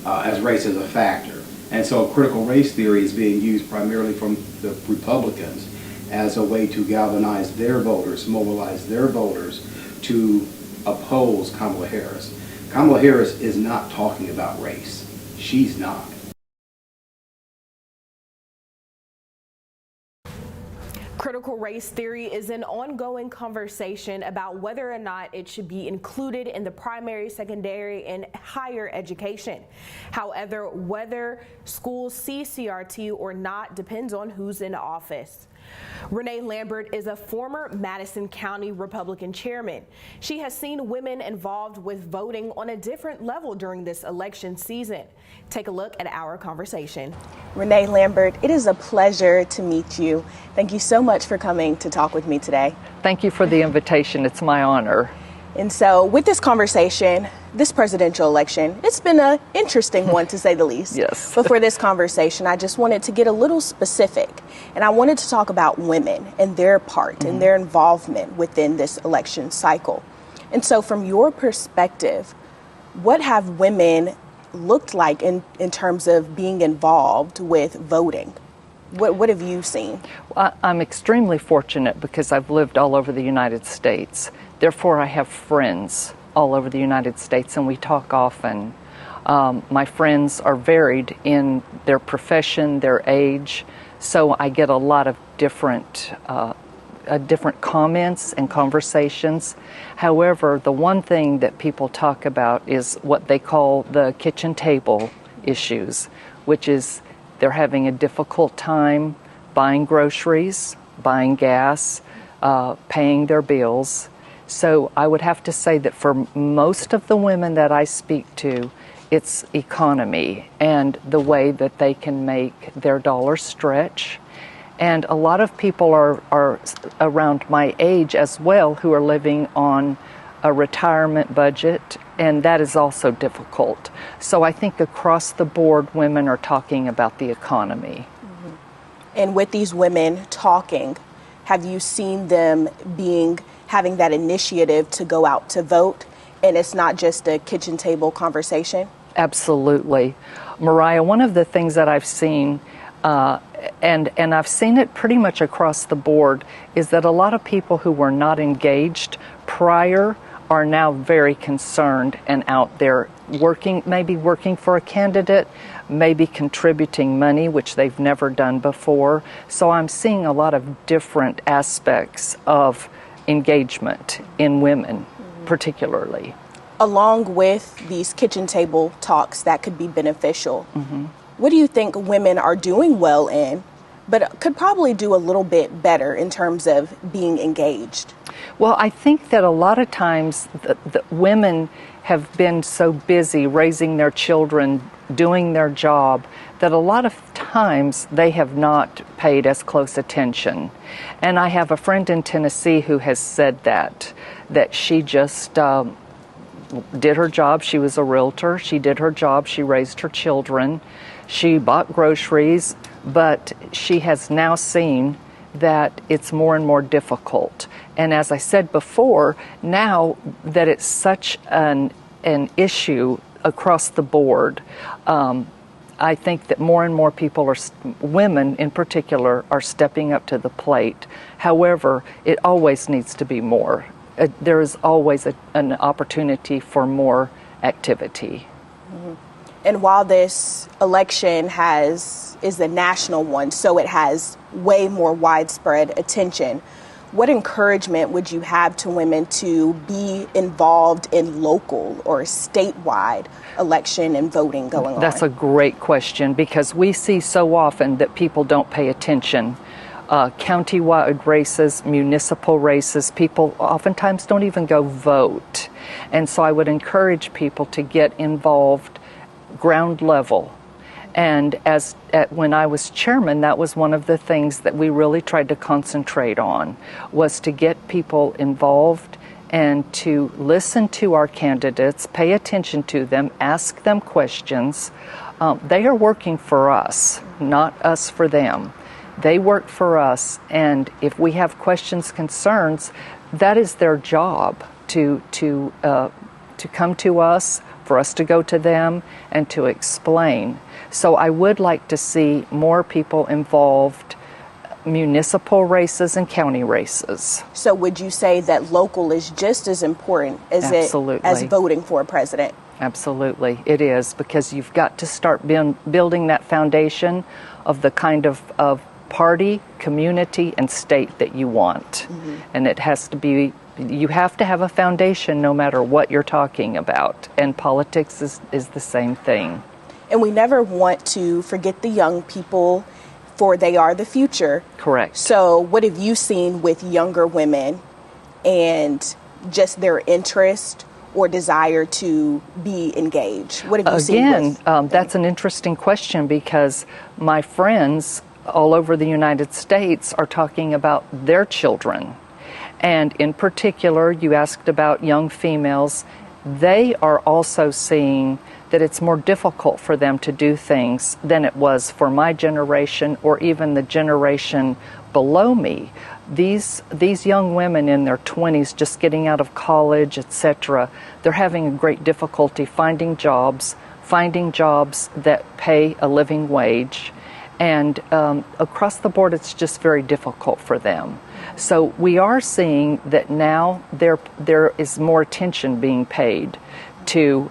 as race as a factor. And so critical race theory is being used primarily from the Republicans as a way to galvanize their voters, mobilize their voters to oppose Kamala Harris. Kamala Harris is not talking about race. She's not. Critical race theory is an ongoing conversation about whether or not it should be included in the primary, secondary, and higher education. However, whether schools see CRT or not depends on who's in office. Renee Lambert is a former Madison County Republican chairman. She has seen women involved with voting on a different level during this election season. Take a look at our conversation. Renee Lambert, it is a pleasure to meet you. Thank you so much for coming to talk with me today. Thank you for the invitation. It's my honor. And so with this conversation, this presidential election, it's been an interesting one to say the least. Yes. But for this conversation, I just wanted to get a little specific. And I wanted to talk about women and their part and their involvement within this election cycle. And so from your perspective, what have women looked like in terms of being involved with voting? What have you seen? Well, I'm extremely fortunate because I've lived all over the United States. Therefore, I have friends all over the United States, and we talk often. My friends are varied in their profession, their age, so I get a lot of different comments and conversations. However, the one thing that people talk about is what they call the kitchen table issues, which is they're having a difficult time buying groceries, buying gas, paying their bills. So I would have to say that for most of the women that I speak to, it's economy and the way that they can make their dollars stretch. And a lot of people are around my age as well who are living on a retirement budget, and that is also difficult. So I think across the board, women are talking about the economy. And with these women talking, have you seen them having that initiative to go out to vote, and it's not just a kitchen table conversation? Absolutely. Mariah, one of the things that I've seen, and I've seen it pretty much across the board, is that a lot of people who were not engaged prior are now very concerned and out there working, maybe working for a candidate, maybe contributing money, which they've never done before. So I'm seeing a lot of different aspects of engagement in women, particularly. Along with these kitchen table talks that could be beneficial, what do you think women are doing well in, but could probably do a little bit better in terms of being engaged? Well, I think that a lot of times the women have been so busy raising their children, doing their job, that a lot of times they have not paid as close attention. And I have a friend in Tennessee who has said that she just did her job. She was a realtor. She did her job. She raised her children. She bought groceries, but she has now seen that it's more and more difficult. And as I said before, now that it's such an issue across the board, I think that more and more people, women in particular, are stepping up to the plate. However, it always needs to be more. There is always an opportunity for more activity. And while this election is a national one, so it has way more widespread attention, what encouragement would you have to women to be involved in local or statewide election and voting going on? That's a great question, because we see so often that people don't pay attention. Countywide races, municipal races, people oftentimes don't even go vote. And so I would encourage people to get involved ground level. And when I was chairman, that was one of the things that we really tried to concentrate on, was to get people involved and to listen to our candidates, pay attention to them, ask them questions. They are working for us, not us for them. They work for us, and if we have questions, concerns, that is their job to come to us, for us to go to them, and to explain. So I would like to see more people involved, municipal races and county races. So would you say that local is just as important as as voting for a president? Absolutely, it is, because you've got to start building that foundation of the kind of party, community, and state that you want. And it has to be, you have to have a foundation no matter what you're talking about. And politics is the same thing. And we never want to forget the young people, for they are the future. Correct. So what have you seen with younger women and just their interest or desire to be engaged? What have you seen? Again, that's an interesting question, because my friends all over the United States are talking about their children. And in particular, you asked about young females. They are also seeing that it's more difficult for them to do things than it was for my generation or even the generation below me. These young women in their 20s, just getting out of college, etc., they're having a great difficulty finding jobs that pay a living wage. And across the board, it's just very difficult for them. So we are seeing that now there is more attention being paid to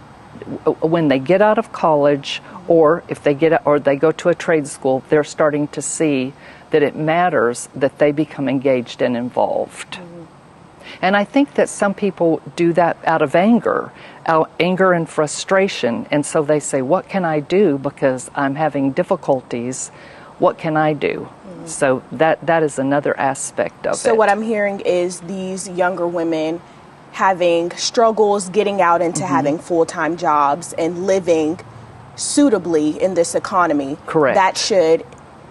when they get out of college, or if they go to a trade school, they're starting to see that it matters that they become engaged and involved. And I think that some people do that out of anger and frustration. And so they say, what can I do? Because I'm having difficulties. What can I do? So that is another aspect of it. So what I'm hearing is these younger women having struggles getting out into having full-time jobs and living suitably in this economy. Correct. That should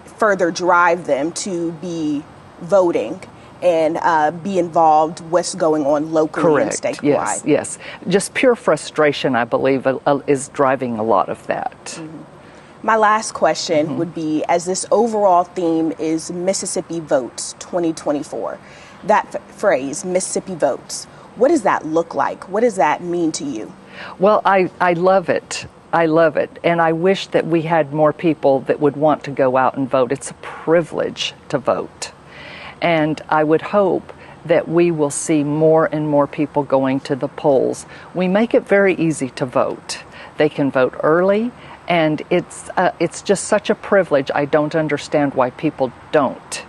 further drive them to be voting and be involved what's going on locally and statewide. Yes. Just pure frustration, I believe, is driving a lot of that. My last question would be, as this overall theme is Mississippi Votes 2024, that phrase, Mississippi Votes, what does that look like? What does that mean to you? Well, I love it. I love it. And I wish that we had more people that would want to go out and vote. It's a privilege to vote. And I would hope that we will see more and more people going to the polls. We make it very easy to vote. They can vote early, and it's just such a privilege. I don't understand why people don't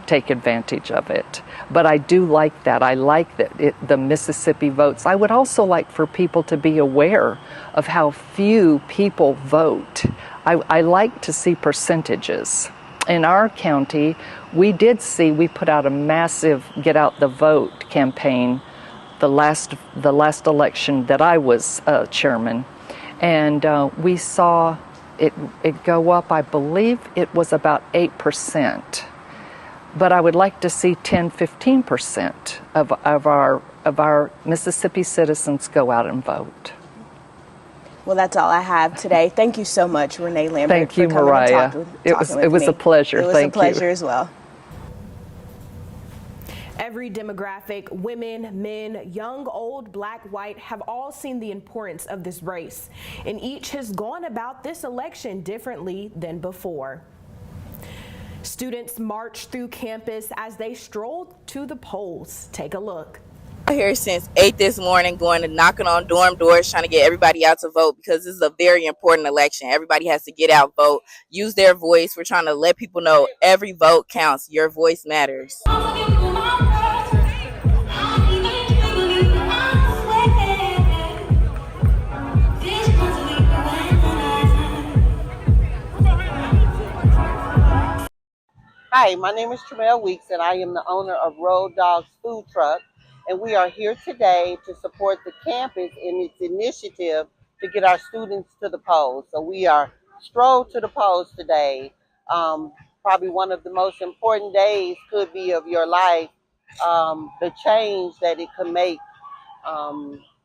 take advantage of it. But I do like that. I like that the Mississippi votes. I would also like for people to be aware of how few people vote. I like to see percentages. In our county, we put out a massive Get Out the Vote campaign the last election that I was chairman. And we saw it go up, I believe it was about 8%. But I would like to see 10-15% of our Mississippi citizens go out and vote. Well, that's all I have today. Thank you so much, Renee Lambert. Thank you, Mariah. It was a pleasure. It was a pleasure as well. Every demographic, women, men, young, old, black, white, have all seen the importance of this race, and each has gone about this election differently than before. Students marched through campus as they strolled to the polls. Take a look. I'm here since 8 this morning, going and knocking on dorm doors, trying to get everybody out to vote, because this is a very important election. Everybody has to get out, vote, use their voice. We're trying to let people know every vote counts. Your voice matters. Hi, my name is Tramel Weeks, and I am the owner of Road Dogs Food Truck. And we are here today to support the campus in its initiative to get our students to the polls. So we are strolled to the polls today. Probably one of the most important days could be of your life. The change that it could make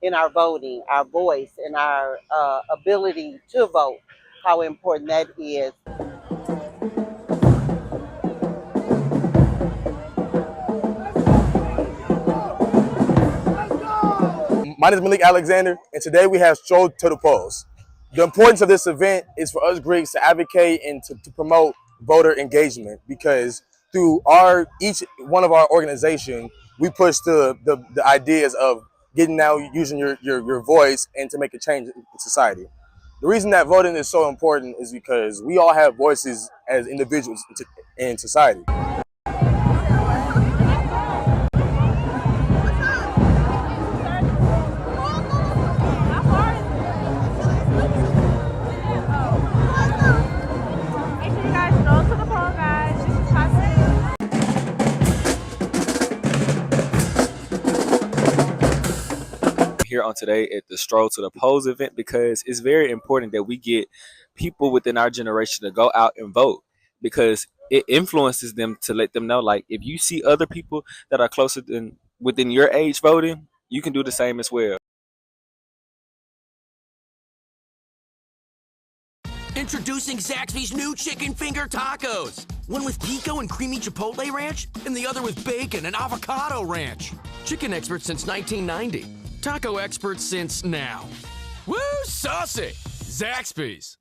in our voting, our voice, and our ability to vote, how important that is. My name is Malik Alexander, and today we have Stroll to the Polls. The importance of this event is for us Greeks to advocate and to promote voter engagement, because through each one of our organization, we push the ideas of getting out, using your voice, and to make a change in society. The reason that voting is so important is because we all have voices as individuals in society. Here on today at the Stroll to the Polls event, because it's very important that we get people within our generation to go out and vote, because it influences them to let them know, like, if you see other people that are closer than within your age voting, you can do the same as well. Introducing Zaxby's new chicken finger tacos. One with pico and creamy chipotle ranch, and the other with bacon and avocado ranch. Chicken experts since 1990. Taco experts since now. Woo, saucy! Zaxby's.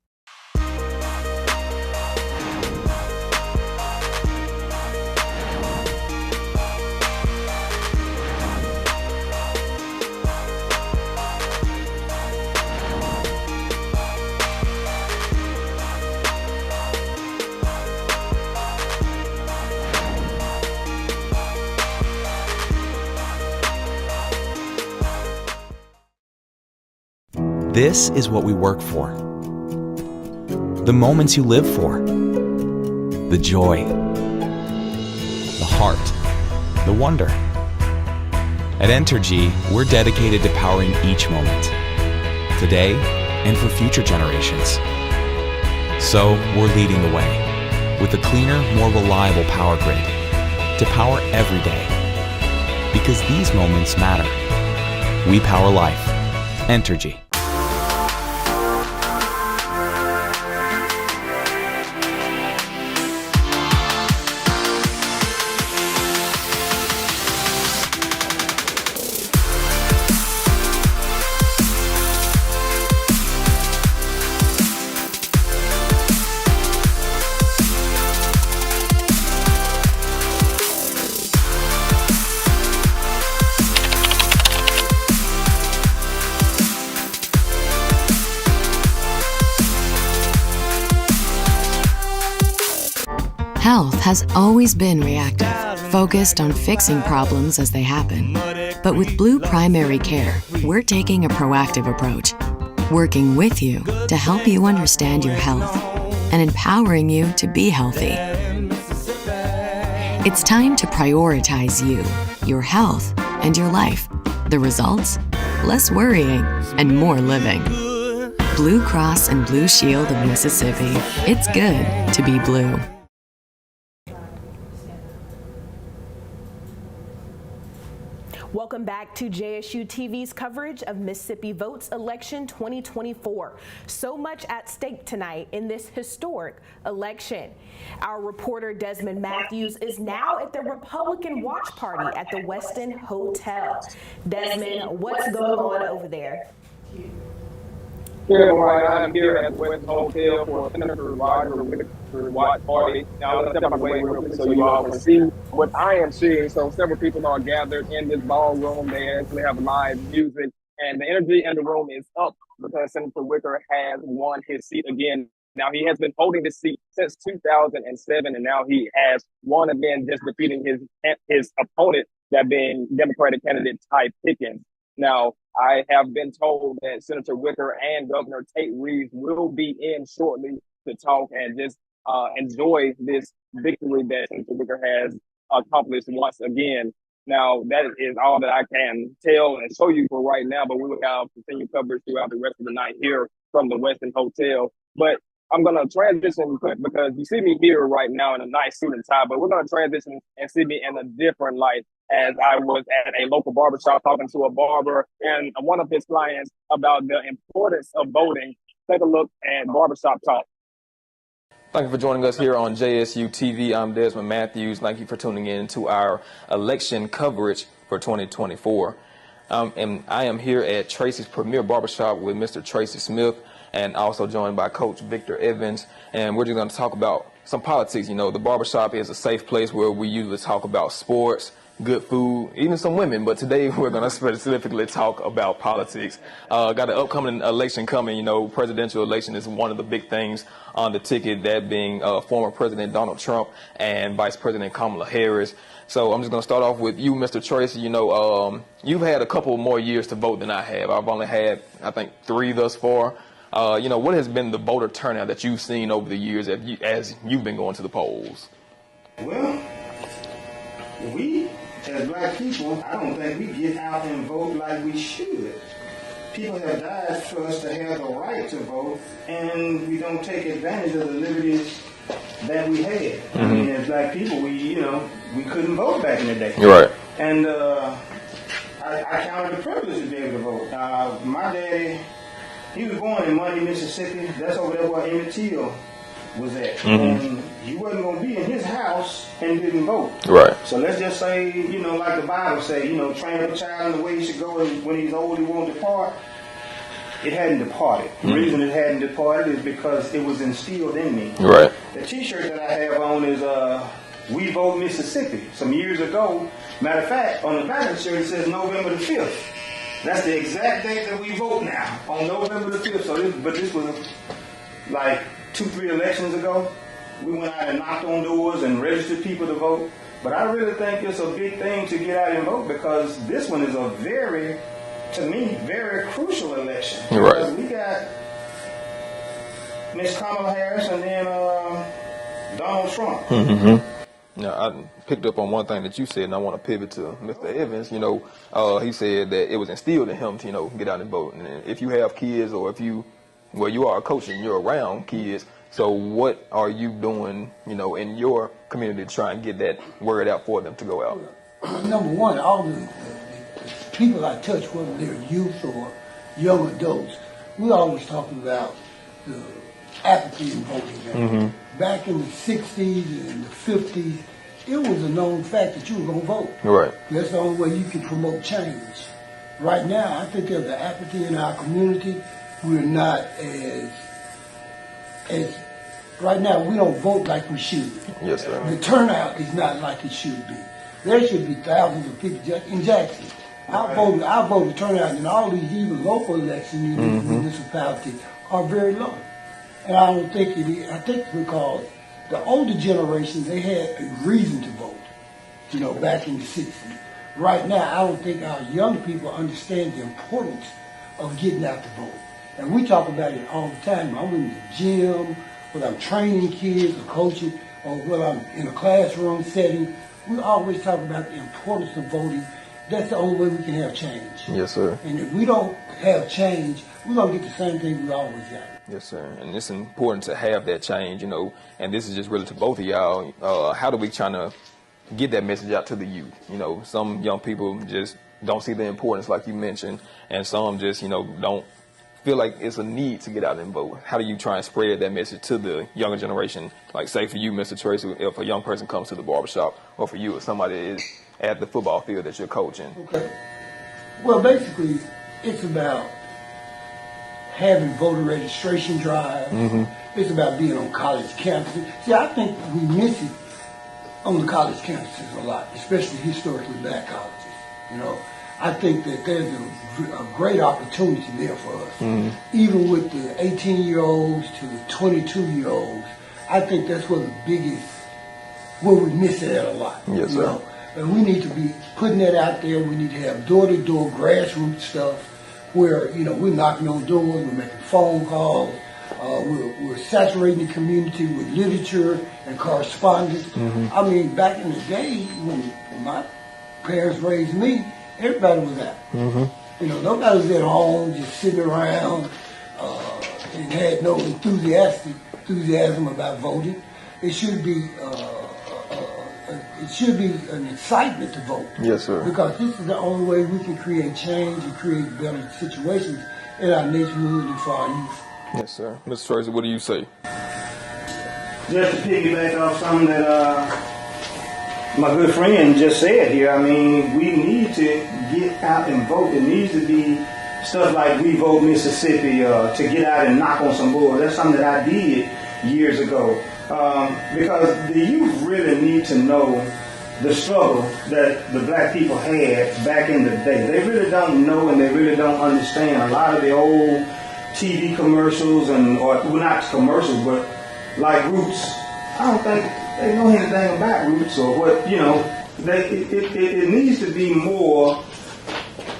This is what we work for. The moments you live for. The joy. The heart. The wonder. At Entergy, we're dedicated to powering each moment. Today and for future generations. So we're leading the way with a cleaner, more reliable power grid to power every day. Because these moments matter. We power life. Entergy. Health has always been reactive, focused on fixing problems as they happen. But with Blue Primary Care, we're taking a proactive approach, working with you to help you understand your health and empowering you to be healthy. It's time to prioritize you, your health, and your life. The results? Less worrying and more living. Blue Cross and Blue Shield of Mississippi. It's good to be blue. Welcome back to JSU TV's coverage of Mississippi Votes Election 2024. So much at stake tonight in this historic election. Our reporter Desmond Matthews is now at the Republican watch party at the Westin Hotel. Desmond, what's going on over there? Yeah, Mariah, I'm here at the Westin Hotel for Senator Roger Whittaker's watch party. Now, let's step out of the way real quick so you all can see what I am seeing. So several people are gathered in this ballroom. They actually have live music, and the energy in the room is up because Senator Wicker has won his seat again. Now, he has been holding this seat since 2007, and now he has won again, just defeating his opponent, that being Democratic candidate Ty Pickens. Now, I have been told that Senator Wicker and Governor Tate Reeves will be in shortly to talk and just enjoy this victory that Senator Wicker has accomplished once again. Now, that is all that I can tell and show you for right now, but we will have continued coverage throughout the rest of the night here from the Westin Hotel. But I'm going to transition because you see me here right now in a nice suit and tie, but we're going to transition and see me in a different light as I was at a local barbershop talking to a barber and one of his clients about the importance of voting. Take a look at Barbershop Talk. Thank you for joining us here on JSU TV. I'm Desmond Matthews. Thank you for tuning in to our election coverage for 2024. And I am here at Tracy's Premier Barbershop with Mr. Tracy Smith, and also joined by Coach Victor Evans. And we're just going to talk about some politics. You know, the barbershop is a safe place where we usually talk about sports, good food, even some women. But today we're going to specifically talk about politics. Got an upcoming election coming. You know, presidential election is one of the big things on the ticket, that being former President Donald Trump and Vice President Kamala Harris. So I'm just going to start off with you, Mr. Tracy. You know, you've had a couple more years to vote than I have. I've only had, I think, 3 thus far. You know, what has been the voter turnout that you've seen over the years as you've been going to the polls? Well, we, as black people, I don't think we get out and vote like we should. People have died for us to have the right to vote, and we don't take advantage of the liberties that we had. Mm-hmm. I mean, as black people, we couldn't vote back in the day. You're right. And I counted the privilege to be able to vote. My daddy, he was born in Monday, Mississippi. That's over there where Emmett Till was at. Mm-hmm. And he wasn't going to be in his house and didn't vote. Right. So let's just say, like the Bible say, train up a child in the way he should go, and when he's old, he won't depart. It hadn't departed. The Mm-hmm. reason it hadn't departed is because it was instilled in me. Right. The T-shirt that I have on is We Vote Mississippi. Some years ago, matter of fact, on the back of the shirt it says November the 5th. That's the exact date that we vote now, on November the 5th. So this was like 2-3 elections ago. We went out and knocked on doors and registered people to vote. But I really think it's a big thing to get out and vote, because this one is a very, to me, very crucial election. Right. Because we got Miss Kamala Harris and then Donald Trump. Mm-hmm. Now, I picked up on one thing that you said, and I want to pivot to Mr. Evans. He said that it was instilled in him to, get out and vote. And if you have kids, or if you are a coach and you're around kids, so what are you doing, in your community to try and get that word out for them to go out? Number one, all the people I touch, whether they're youth or young adults, we're always talking about the apathy in voting. Mm-hmm. Back in the 60s and the 50s, it was a known fact that you were going to vote. Right. That's the only way you can promote change. Right now, I think there's an apathy in our community. We're not as right now, we don't vote like we should. Yes, sir. The turnout is not like it should be. There should be thousands of people in Jackson. Our voter turnout in all these even local elections in these municipalities are very low. And I don't think it is. I think because the older generation, they had a reason to vote, back in the 60s. Right now, I don't think our young people understand the importance of getting out to vote. And we talk about it all the time. I'm in the gym, whether I'm training kids or coaching, or whether I'm in a classroom setting. We always talk about the importance of voting. That's the only way we can have change. Yes, sir. And if we don't have change, we're going to get the same thing we always got. Yes, sir. And it's important to have that change, and this is just really to both of y'all. How do we try to get that message out to the youth? Some young people just don't see the importance like you mentioned, and some just, don't feel like it's a need to get out and vote. How do you try and spread that message to the younger generation? Like, say for you, Mr. Tracy, if a young person comes to the barbershop, or for you, if somebody is at the football field that you're coaching. Okay. Well, basically, it's about having voter registration drives. Mm-hmm. It's about being on college campuses. See, I think we miss it on the college campuses a lot, especially historically black colleges. I think that there's a great opportunity there for us. Mm-hmm. Even with the 18-year-olds to the 22-year-olds, I think that's where we miss it at a lot. Yes, sir. And we need to be putting that out there. We need to have door-to-door grassroots stuff where, we're knocking on doors, we're making phone calls. We're saturating the community with literature and correspondence. I mean, back in the day when my parents raised me, everybody was out. You know, nobody was at home just sitting around and had no enthusiasm about voting. It should be an excitement to vote. Yes, sir. Because this is the only way we can create change and create better situations in our neighborhood and for our youth. Yes, sir. Mr. Tracy, what do you say? Just to piggyback off something that my good friend just said here, I mean, we need to get out and vote. It needs to be stuff like We Vote Mississippi, to get out and knock on some doors. That's something that I did years ago. Because the youth really need to know the struggle that the black people had back in the day. They really don't know and they really don't understand a lot of the old TV commercials well, not commercials, but like Roots. I don't think they know anything about Roots or what, you know. It needs to be more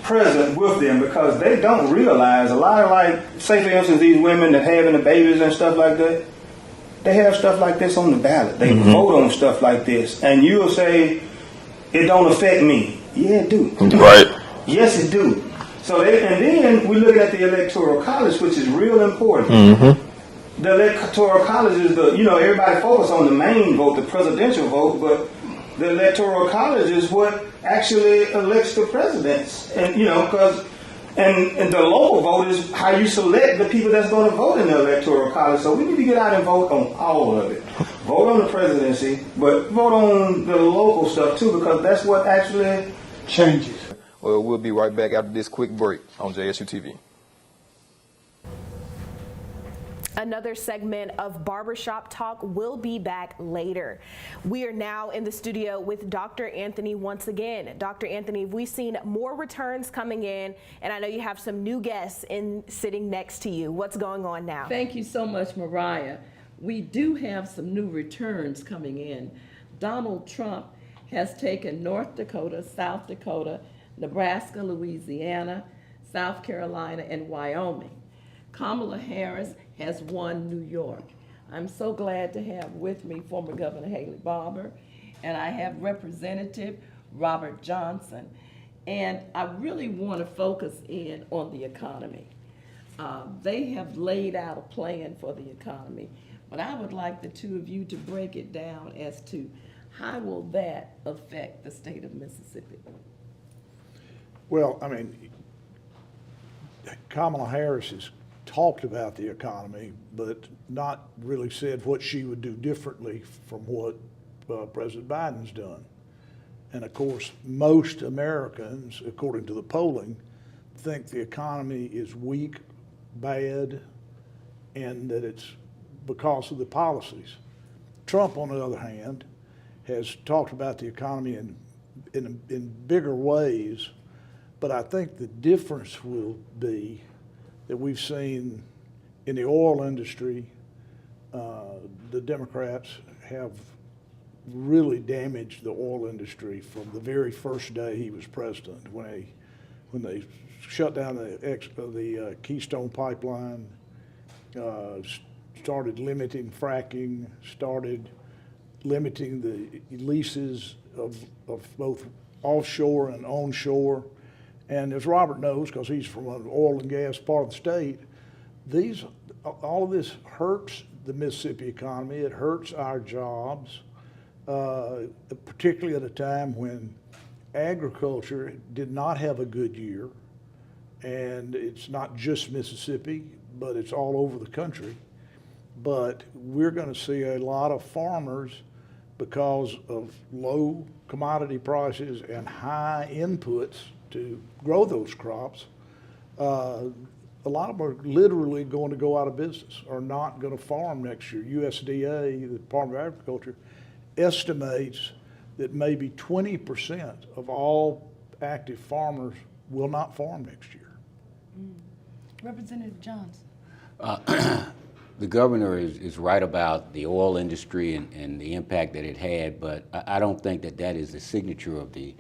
present with them because they don't realize a lot of, like, say for instance, these women that having the babies and stuff like that, they have stuff like this on the ballot. They vote on stuff like this. And you'll say, it don't affect me. Yeah, it do. Right. Yes, it do. So and then we look at the Electoral College, which is real important. The Electoral College is everybody focus on the main vote, the presidential vote, but the Electoral College is what actually elects the presidents. And, because and the local vote is how you select the people that's going to vote in the Electoral College. So we need to get out and vote on all of it. Vote on the presidency, but vote on the local stuff too, because that's what actually changes. Well, we'll be right back after this quick break on JSU TV. Another segment of Barbershop Talk will be back later. We are now in the studio with Dr. Anthony once again. Dr. Anthony, we've seen more returns coming in, and I know you have some new guests sitting next to you. What's going on now? Thank you so much, Mariah. We do have some new returns coming in. Donald Trump has taken North Dakota, South Dakota, Nebraska, Louisiana, South Carolina, and Wyoming. Kamala Harris has won New York. I'm so glad to have with me former Governor Haley Barbour, and I have Representative Robert Johnson. And I really want to focus in on the economy. They have laid out a plan for the economy, but I would like the two of you to break it down as to how will that affect the state of Mississippi? Well, I mean, Kamala Harris has talked about the economy, but not really said what she would do differently from what President Biden's done. And of course, most Americans, according to the polling, think the economy is weak, bad, and that it's because of the policies. Trump, on the other hand, has talked about the economy in bigger ways, but I think the difference will be that we've seen in the oil industry, the Democrats have really damaged the oil industry from the very first day he was president, when they shut down the Keystone Pipeline, started limiting fracking, started limiting the leases of both offshore and onshore. And as Robert knows, because he's from an oil and gas part of the state, all of this hurts the Mississippi economy. It hurts our jobs, particularly at a time when agriculture did not have a good year. And it's not just Mississippi, but it's all over the country. But we're going to see a lot of farmers, because of low commodity prices and high inputs to grow those crops, a lot of them are literally going to go out of business or not going to farm next year. USDA, the Department of Agriculture, estimates that maybe 20% of all active farmers will not farm next year. Representative Johnson. The governor is right about the oil industry and the impact that it had, but I don't think that is the signature of the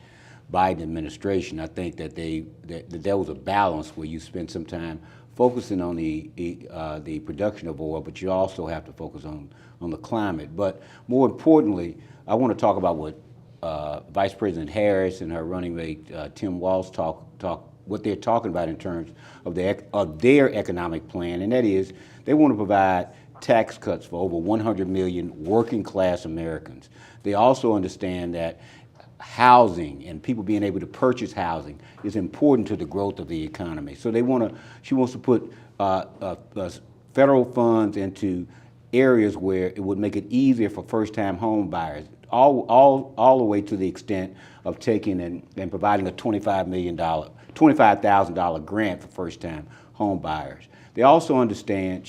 Biden administration. I think that there was a balance where you spend some time focusing on the production of oil, but you also have to focus on the climate. But more importantly, I want to talk about what Vice President Harris and her running mate Tim Walz what they're talking about in terms of their economic plan, and that is they want to provide tax cuts for over 100 million working class Americans. They also understand that housing and people being able to purchase housing is important to the growth of the economy. So she wants to put federal funds into areas where it would make it easier for first-time home buyers, all the way to the extent of taking and providing a $25,000 grant for first-time home buyers. They also understand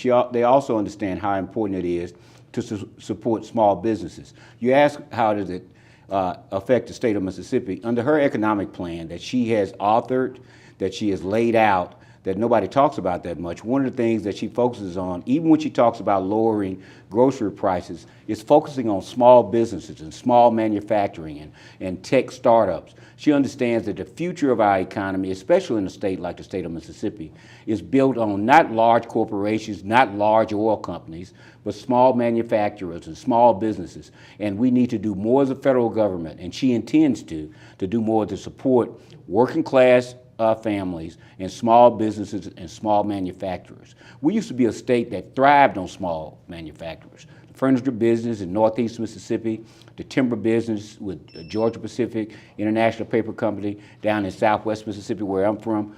how important it is to support small businesses. You ask how does it affect the state of Mississippi? Under her economic plan that she has authored, that she has laid out, that nobody talks about that much, one of the things that she focuses on, even when she talks about lowering grocery prices, is focusing on small businesses and small manufacturing and tech startups. She understands that the future of our economy, especially in a state like the state of Mississippi, is built on not large corporations, not large oil companies, but small manufacturers and small businesses. And we need to do more as a federal government, and she intends to do more to support working class families and small businesses and small manufacturers. We used to be a state that thrived on small manufacturers. The furniture business in Northeast Mississippi, the timber business with Georgia Pacific International Paper Company down in Southwest Mississippi where I'm from.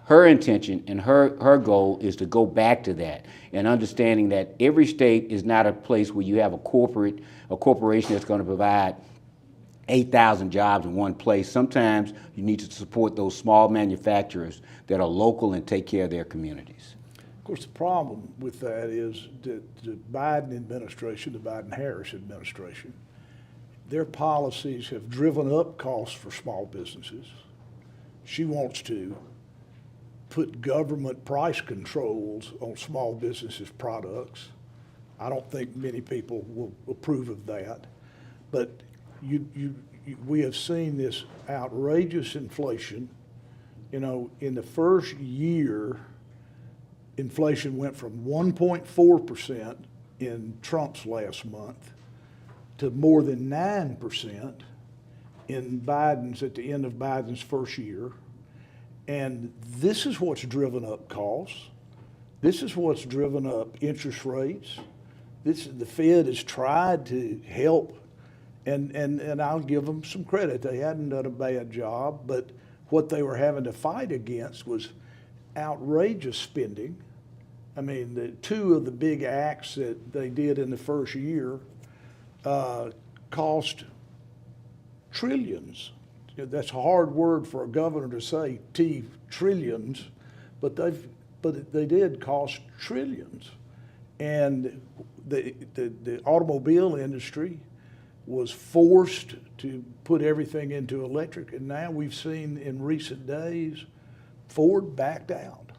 Her intention and her goal is to go back to that and understanding that every state is not a place where you have a corporation that's going to provide 8,000 jobs in one place. Sometimes you need to support those small manufacturers that are local and take care of their communities. Of course, the problem with that is that the Biden administration, the Biden-Harris administration, their policies have driven up costs for small businesses. She wants to put government price controls on small businesses' products. I don't think many people will approve of that, but we have seen this outrageous inflation. You know, in the first year, inflation went from 1.4% in Trump's last month to more than 9% in Biden's, at the end of Biden's first year. And this is what's driven up costs. This is what's driven up interest rates. The Fed has tried to help. And I'll give them some credit. They hadn't done a bad job, but what they were having to fight against was outrageous spending. I mean, the two of the big acts that they did in the first year cost trillions. That's a hard word for a governor to say, trillions, but they did cost trillions. And the automobile industry was forced to put everything into electric, and now we've seen in recent days Ford backed out.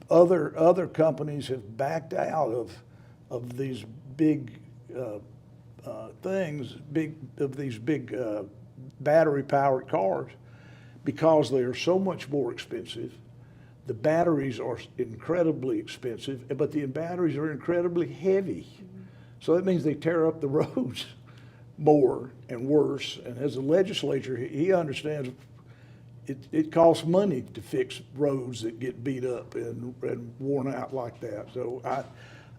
Other companies have backed out of these big things, these big battery-powered cars, because they are so much more expensive. The batteries are incredibly expensive, but the batteries are incredibly heavy. So that means they tear up the roads more and worse. And as a legislature, he understands it costs money to fix roads that get beat up and worn out like that. So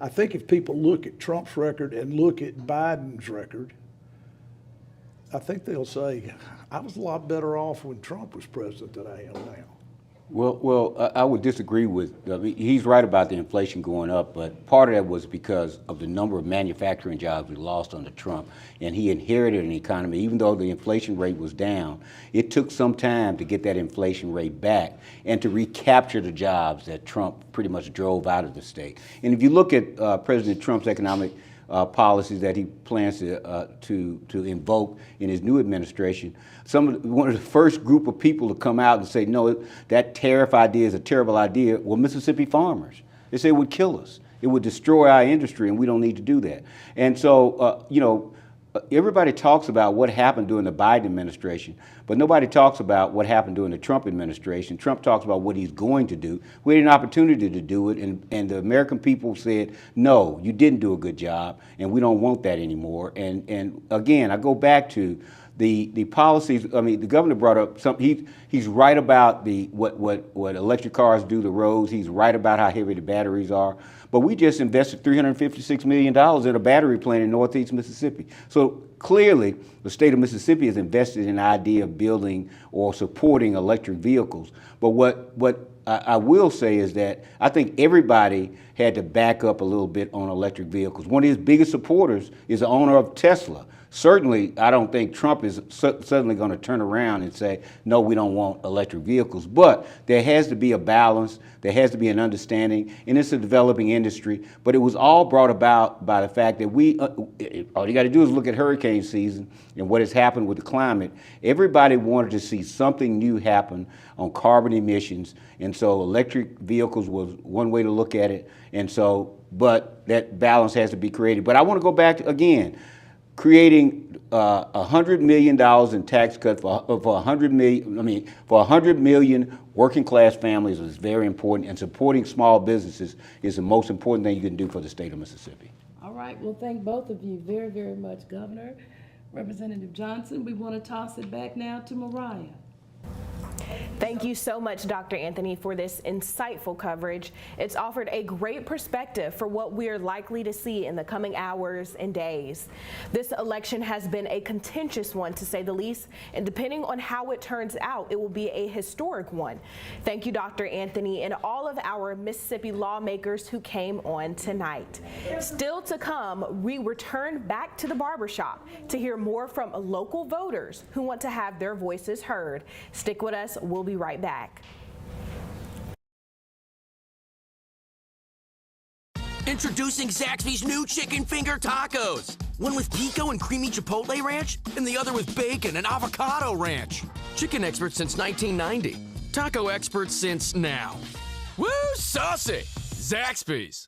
I think if people look at Trump's record and look at Biden's record, I think they'll say, I was a lot better off when Trump was president than I am now. Well, I would disagree with, he's right about the inflation going up, but part of that was because of the number of manufacturing jobs we lost under Trump, and he inherited an economy. Even though the inflation rate was down, it took some time to get that inflation rate back and to recapture the jobs that Trump pretty much drove out of the state. And if you look at President Trump's economic policies that he plans to invoke in his new administration, one of the first group of people to come out and say, no, that tariff idea is a terrible idea, were Mississippi farmers. They say it would kill us. It would destroy our industry, and we don't need to do that. And so, everybody talks about what happened during the Biden administration, but nobody talks about what happened during the Trump administration. Trump talks about what he's going to do. We had an opportunity to do it, and the American people said, no, you didn't do a good job, and we don't want that anymore. And again, I go back to the policies. I mean, the governor brought up something. He's right about what electric cars do to roads. He's right about how heavy the batteries are. But we just invested $356 million in a battery plant in Northeast Mississippi. So clearly, the state of Mississippi has invested in the idea of building or supporting electric vehicles. But what I will say is that I think everybody had to back up a little bit on electric vehicles. One of his biggest supporters is the owner of Tesla. Certainly, I don't think Trump is suddenly going to turn around and say, no, we don't want electric vehicles. But there has to be a balance. There has to be an understanding. And it's a developing industry. But it was all brought about by the fact that all you got to do is look at hurricane season and what has happened with the climate. Everybody wanted to see something new happen on carbon emissions. And so electric vehicles was one way to look at it. And so, but that balance has to be created. But I want to go back to, again, creating $100 million in tax cut for 100 million working class families is very important, and supporting small businesses is the most important thing you can do for the state of Mississippi. All right, well, thank both of you very, very much, Governor. Representative Johnson, we want to toss it back now to Mariah. Thank you so much, Dr. Anthony, for this insightful coverage. It's offered a great perspective for what we are likely to see in the coming hours and days. This election has been a contentious one, to say the least, and depending on how it turns out, it will be a historic one. Thank you, Dr. Anthony, and all of our Mississippi lawmakers who came on tonight. Still to come, we return back to the barbershop to hear more from local voters who want to have their voices heard. Stick with us. We'll be right back. Introducing Zaxby's new chicken finger tacos. One with pico and creamy chipotle ranch, and the other with bacon and avocado ranch. Chicken experts since 1990. Taco experts since now. Woo, saucy! Zaxby's.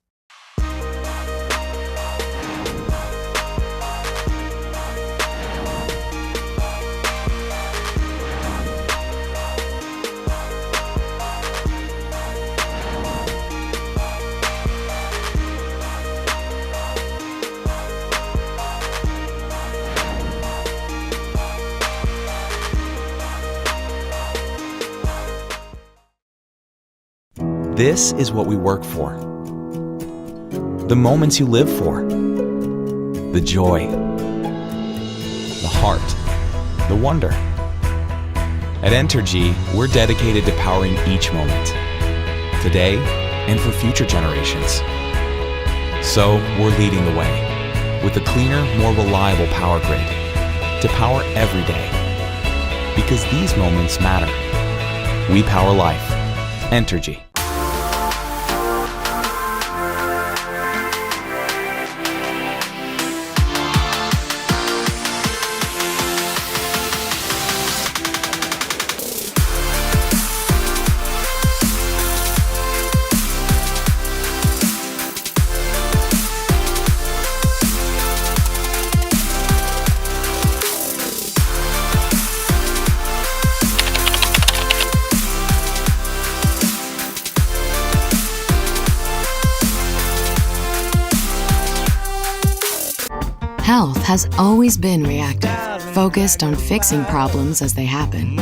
This is what we work for. The moments you live for. The joy. The heart. The wonder. At Entergy, we're dedicated to powering each moment. Today and for future generations. So we're leading the way with a cleaner, more reliable power grid to power every day. Because these moments matter. We power life. Entergy. Health has always been reactive, focused on fixing problems as they happen.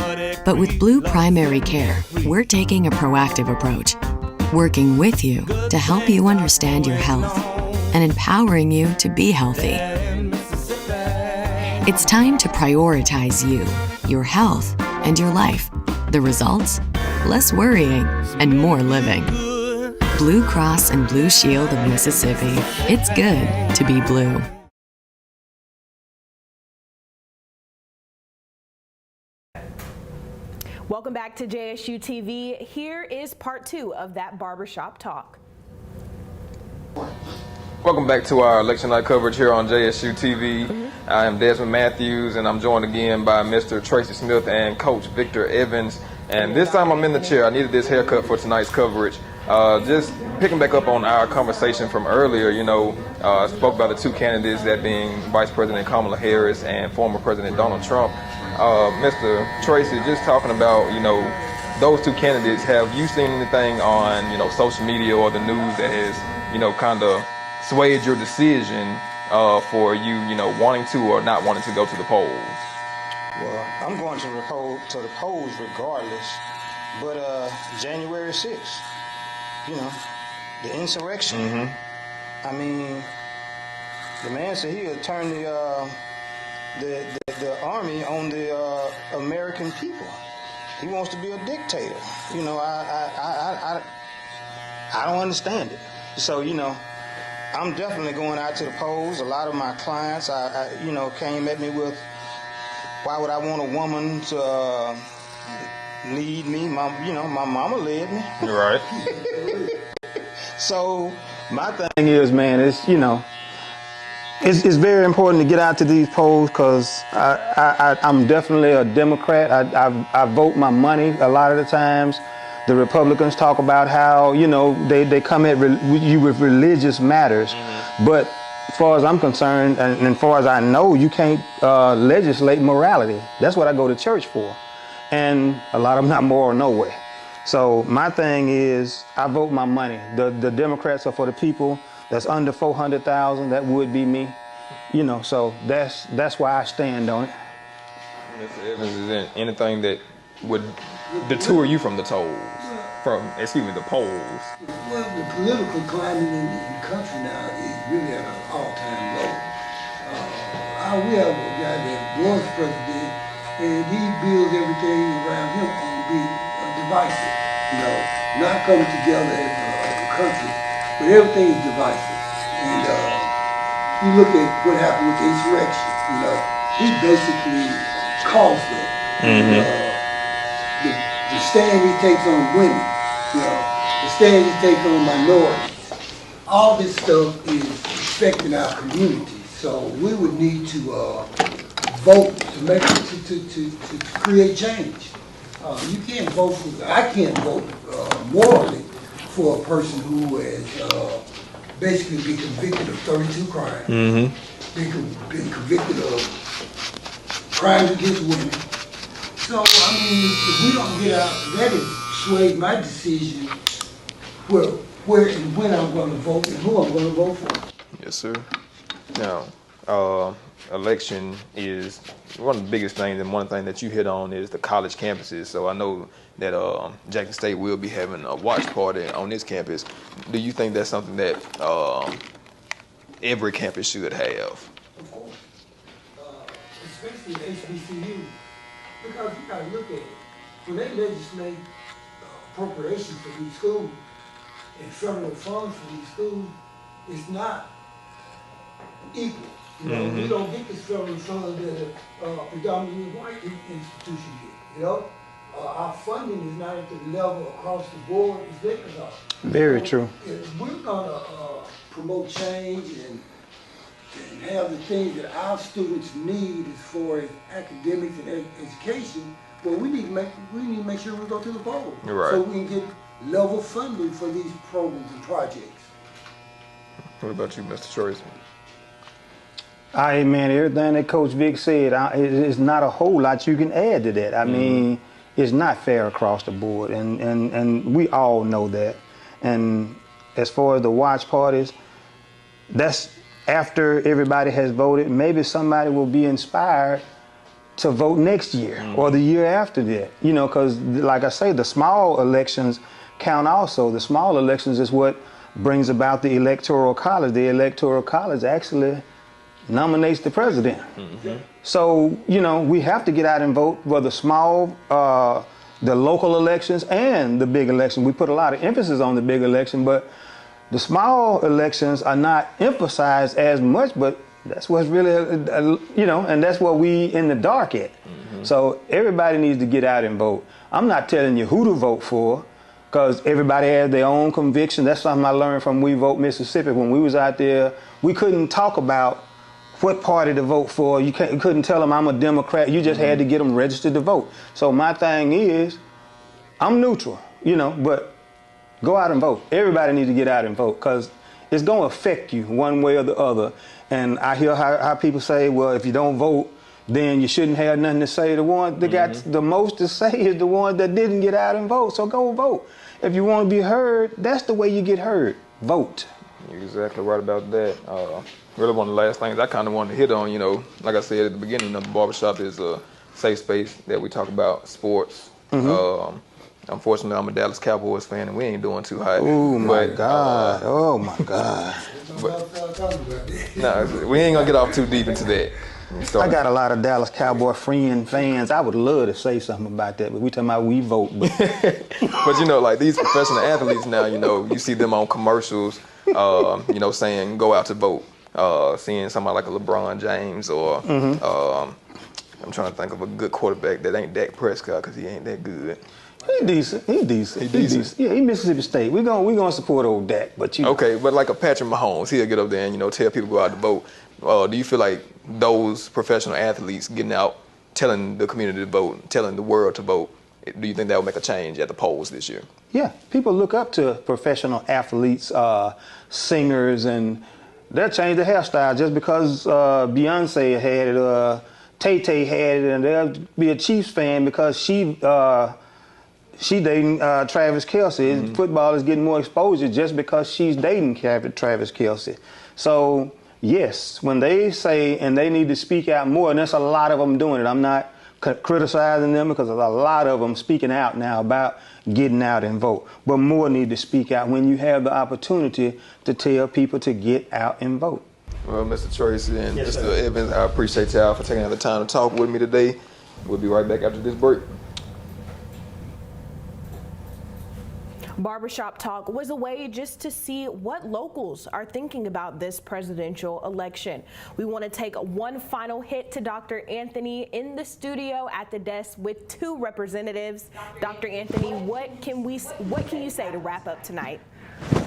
But with Blue Primary Care, we're taking a proactive approach, working with you to help you understand your health and empowering you to be healthy. It's time to prioritize you, your health, and your life. The results? Less worrying and more living. Blue Cross and Blue Shield of Mississippi. It's good to be blue. Welcome back to JSU TV. Here is part 2 of that barbershop talk. Welcome back to our election night coverage here on JSU TV. I am Desmond Matthews, and I'm joined again by Mr. Tracy Smith and Coach Victor Evans. And this time I'm in the chair. I needed this haircut for tonight's coverage. Just picking back up on our conversation from earlier, spoke about the two candidates, that being Vice President Kamala Harris and former President Donald Trump. Mr. Tracy, just talking about, those two candidates, have you seen anything on, social media or the news that has, kind of swayed your decision for you, wanting to or not wanting to go to the polls? Well, I'm going to the polls regardless, but January 6th, the insurrection. I mean, the man said he'll turn the army on the American people. He wants to be a dictator. I don't understand it. So, I'm definitely going out to the polls. A lot of my clients, came at me with, why would I want a woman to lead me? My mama led me. Right. So my thing is, man, it's very important to get out to these polls because I'm definitely a Democrat. I vote my money a lot of the times. The Republicans talk about how, they come at you with religious matters. But as far as I'm concerned, and as far as I know, you can't legislate morality. That's what I go to church for. And a lot of them not moral no way. So my thing is, I vote my money. The Democrats are for the people that's under 400,000. That would be me. So that's why I stand on it. Mr. Evans, is there anything that would detour you from the polls? The polls? Well, the political climate in the country now is really at an all-time low. We have a guy that was president, and he builds everything around him on being divisive. Not coming together as a country, but everything is divisive. And you look at what happened with the insurrection. He basically caused it. The stand he takes on women, the stand he takes on minorities, all this stuff is affecting our communities. So we would need to vote to make to create change. You can't vote for. I can't vote morally for a person who has basically been convicted of 32 crimes, been convicted of crimes against women. So, if we don't get out, that has swayed my decision where and when I'm going to vote and who I'm going to vote for. Yes, sir. Now, election is one of the biggest things, and one thing that you hit on is the college campuses. So I know that Jackson State will be having a watch party on its campus. Do you think that's something that every campus should have? Of course. Especially HBCU. Because you got to look at it. When they legislate appropriations for these schools and federal funds for these schools, it's not equal. We don't get this federal funds that are predominantly white institutions get. Our funding is not at the level across the board as theirs are. Very true. If we're going to promote change and have the things that our students need as far as academics and education, well, we need to make sure we go to the polls, right, so we can get level funding for these programs and projects. What about you, Mr. Tracy? Man, everything that Coach Vic said, it's not a whole lot you can add to that. I mean, it's not fair across the board, and we all know that. And as far as the watch parties, that's after everybody has voted. Maybe somebody will be inspired to vote next year or the year after that. Because like I say, the small elections count also. The small elections is what brings about the Electoral College. The Electoral College actually nominates the president. So, we have to get out and vote for the small, the local elections and the big election. We put a lot of emphasis on the big election, but the small elections are not emphasized as much, but that's what's really, and that's what we in the dark at. So everybody needs to get out and vote. I'm not telling you who to vote for, because everybody has their own conviction. That's something I learned from We Vote Mississippi. When we was out there, we couldn't talk about what party to vote for. You couldn't tell them I'm a Democrat. You just had to get them registered to vote. So my thing is, I'm neutral, but Go out and vote. Everybody needs to get out and vote because it's going to affect you one way or the other. And I hear how people say, well, if you don't vote, then you shouldn't have nothing to say. The one that got the most to say is the one that didn't get out and vote. So go vote. If you want to be heard, that's the way you get heard. Vote. You're exactly right about that. Really one of the last things I kind of wanted to hit on, like I said at the beginning, the barbershop is a safe space that we talk about sports. Unfortunately, I'm a Dallas Cowboys fan, and we ain't doing too hot. Oh, my God. Oh, my God. Nah, we ain't going to get off too deep into that. I got a lot of Dallas Cowboy fans. I would love to say something about that, but we talking about we vote. But, but like these professional athletes now, you see them on commercials, saying go out to vote. Seeing somebody like a LeBron James or I'm trying to think of a good quarterback that ain't Dak Prescott because he ain't that good. He decent. Yeah, he Mississippi State. We gonna support old Dak, but Okay, but like a Patrick Mahomes, he'll get up there and tell people to go out to vote. Do you feel like those professional athletes getting out, telling the community to vote, telling the world to vote, do you think that will make a change at the polls this year? Yeah, people look up to professional athletes, singers, and they'll change their hairstyle just because Beyonce had it, Tay-Tay had it, and they'll be a Chiefs fan because she dating Travis Kelce. Football is getting more exposure just because she's dating Travis Kelce. So, yes, when they say and they need to speak out more, and there's a lot of them doing it. I'm not criticizing them because there's a lot of them speaking out now about getting out and vote. But more need to speak out when you have the opportunity to tell people to get out and vote. Well, Mr. Tracy and Mr. Evans, I appreciate y'all for taking the time to talk with me today. We'll be right back after this break. Barbershop Talk was a way just to see what locals are thinking about this presidential election. We want to take one final hit to Dr. Anthony in the studio at the desk with two representatives. Dr. Anthony, what can you say to wrap up tonight?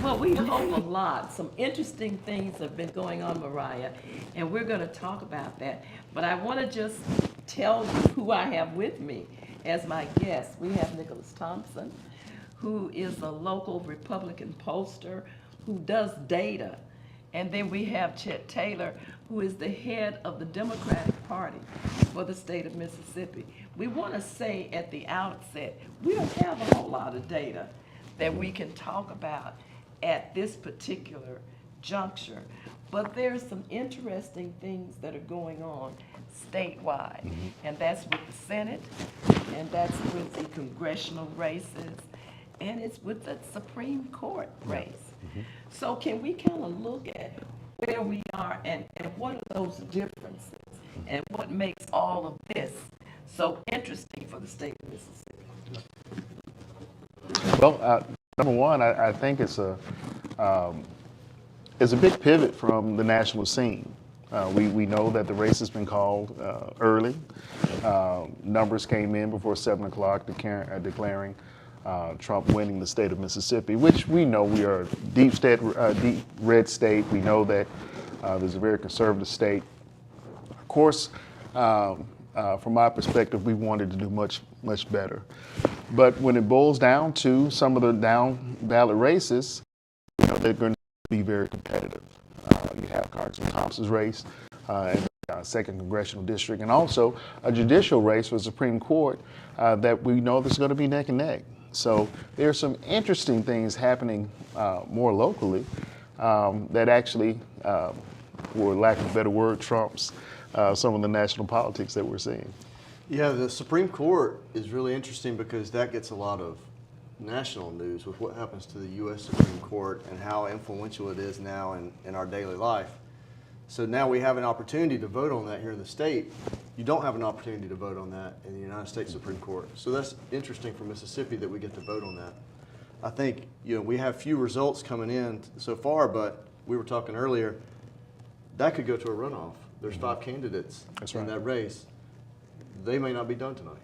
Well, we hope a lot. Some interesting things have been going on, Mariah, and we're going to talk about that. But I want to just tell you who I have with me as my guest. We have Nicholas Thompson, who is a local Republican pollster who does data. And then we have Chet Taylor, who is the head of the Democratic Party for the state of Mississippi. We want to say at the outset, we don't have a whole lot of data that we can talk about at this particular juncture. But there's some interesting things that are going on statewide. And that's with the Senate, and that's with the congressional races, and it's with the Supreme Court race. So can we kind of look at where we are and what are those differences and what makes all of this so interesting for the state of Mississippi? Well, number one, I think it's a big pivot from the national scene. We know that the race has been called early. Numbers came in before 7 o'clock declaring Trump winning the state of Mississippi, which we know we are a deep red state. We know that there's a very conservative state. Of course, from my perspective, we wanted to do much better. But when it boils down to some of the down ballot races, they're going to be very competitive. You have Congressman Thompson's race in the 2nd Congressional District, and also a judicial race for the Supreme Court that we know there's going to be neck and neck. So there's some interesting things happening more locally that actually, for lack of a better word, trumps some of the national politics that we're seeing. Yeah, the Supreme Court is really interesting because that gets a lot of national news with what happens to the U.S. Supreme Court and how influential it is now in our daily life. So now we have an opportunity to vote on that here in the state. You don't have an opportunity to vote on that in the United States Supreme Court. So that's interesting for Mississippi that we get to vote on that. I think we have few results coming in so far, but we were talking earlier, that could go to a runoff. There's 5 candidates in that race. They may not be done tonight.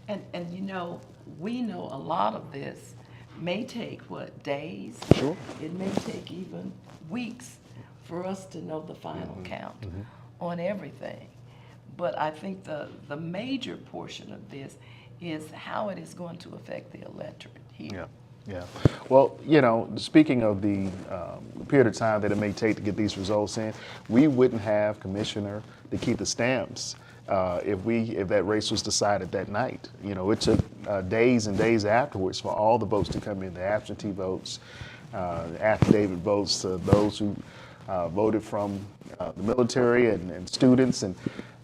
And we know a lot of this may take, days? Sure. It may take even weeks for us to know the final count on everything. But I think the major portion of this is how it is going to affect the electorate here. Yeah. Well, you know, speaking of the period of time that it may take to get these results in, we wouldn't have Commissioner to keep the stamps if that race was decided that night. You know, it took days and days afterwards for all the votes to come in, the absentee votes, affidavit votes, those who voted from the military and students.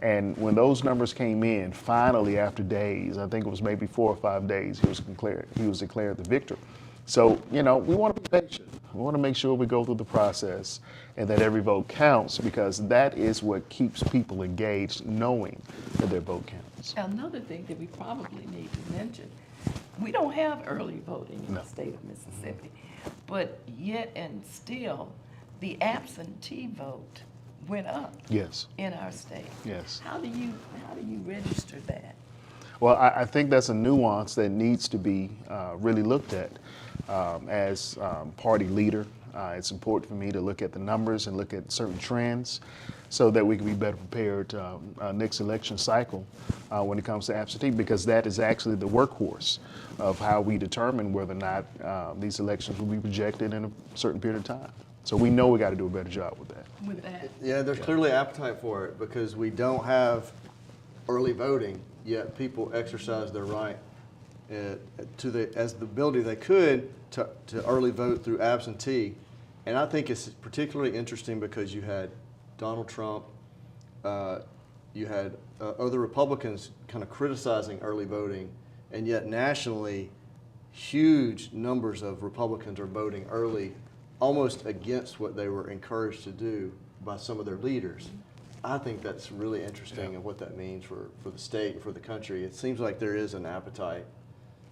And when those numbers came in, finally after days, I think it was maybe 4 or 5 days, he was declared the victor. So, you know, we want to be patient. We want to make sure we go through the process and that every vote counts, because that is what keeps people engaged, knowing that their vote counts. Another thing that we probably need to mention, we don't have early voting in No. the state of Mississippi, but yet and still, the absentee vote went up Yes. in our state. Yes. How do you register that? Well, I think that's a nuance that needs to be really looked at. As party leader, it's important for me to look at the numbers and look at certain trends so that we can be better prepared next election cycle when it comes to absentee, because that is actually the workhorse of how we determine whether or not these elections will be projected in a certain period of time. So we know we got to do a better job with that. Yeah, there's clearly appetite for it because we don't have early voting, yet people exercise their right as the ability they could to early vote through absentee. And I think it's particularly interesting because you had Donald Trump, you had other Republicans kind of criticizing early voting, and yet nationally, huge numbers of Republicans are voting early, almost against what they were encouraged to do by some of their leaders. I think that's really interesting and what that means for the state and for the country. It seems like there is an appetite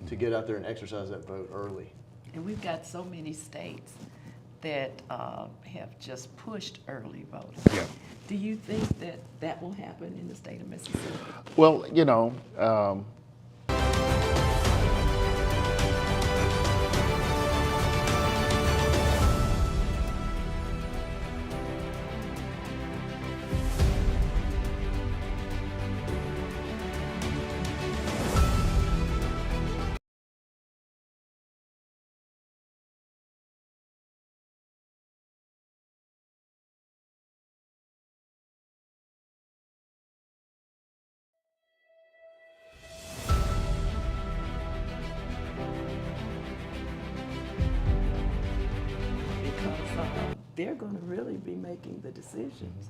to get out there and exercise that vote early. And we've got so many states that have just pushed early voting. Yeah. Do you think that that will happen in the state of Mississippi? Well, you know, Because they're going to really be making the decisions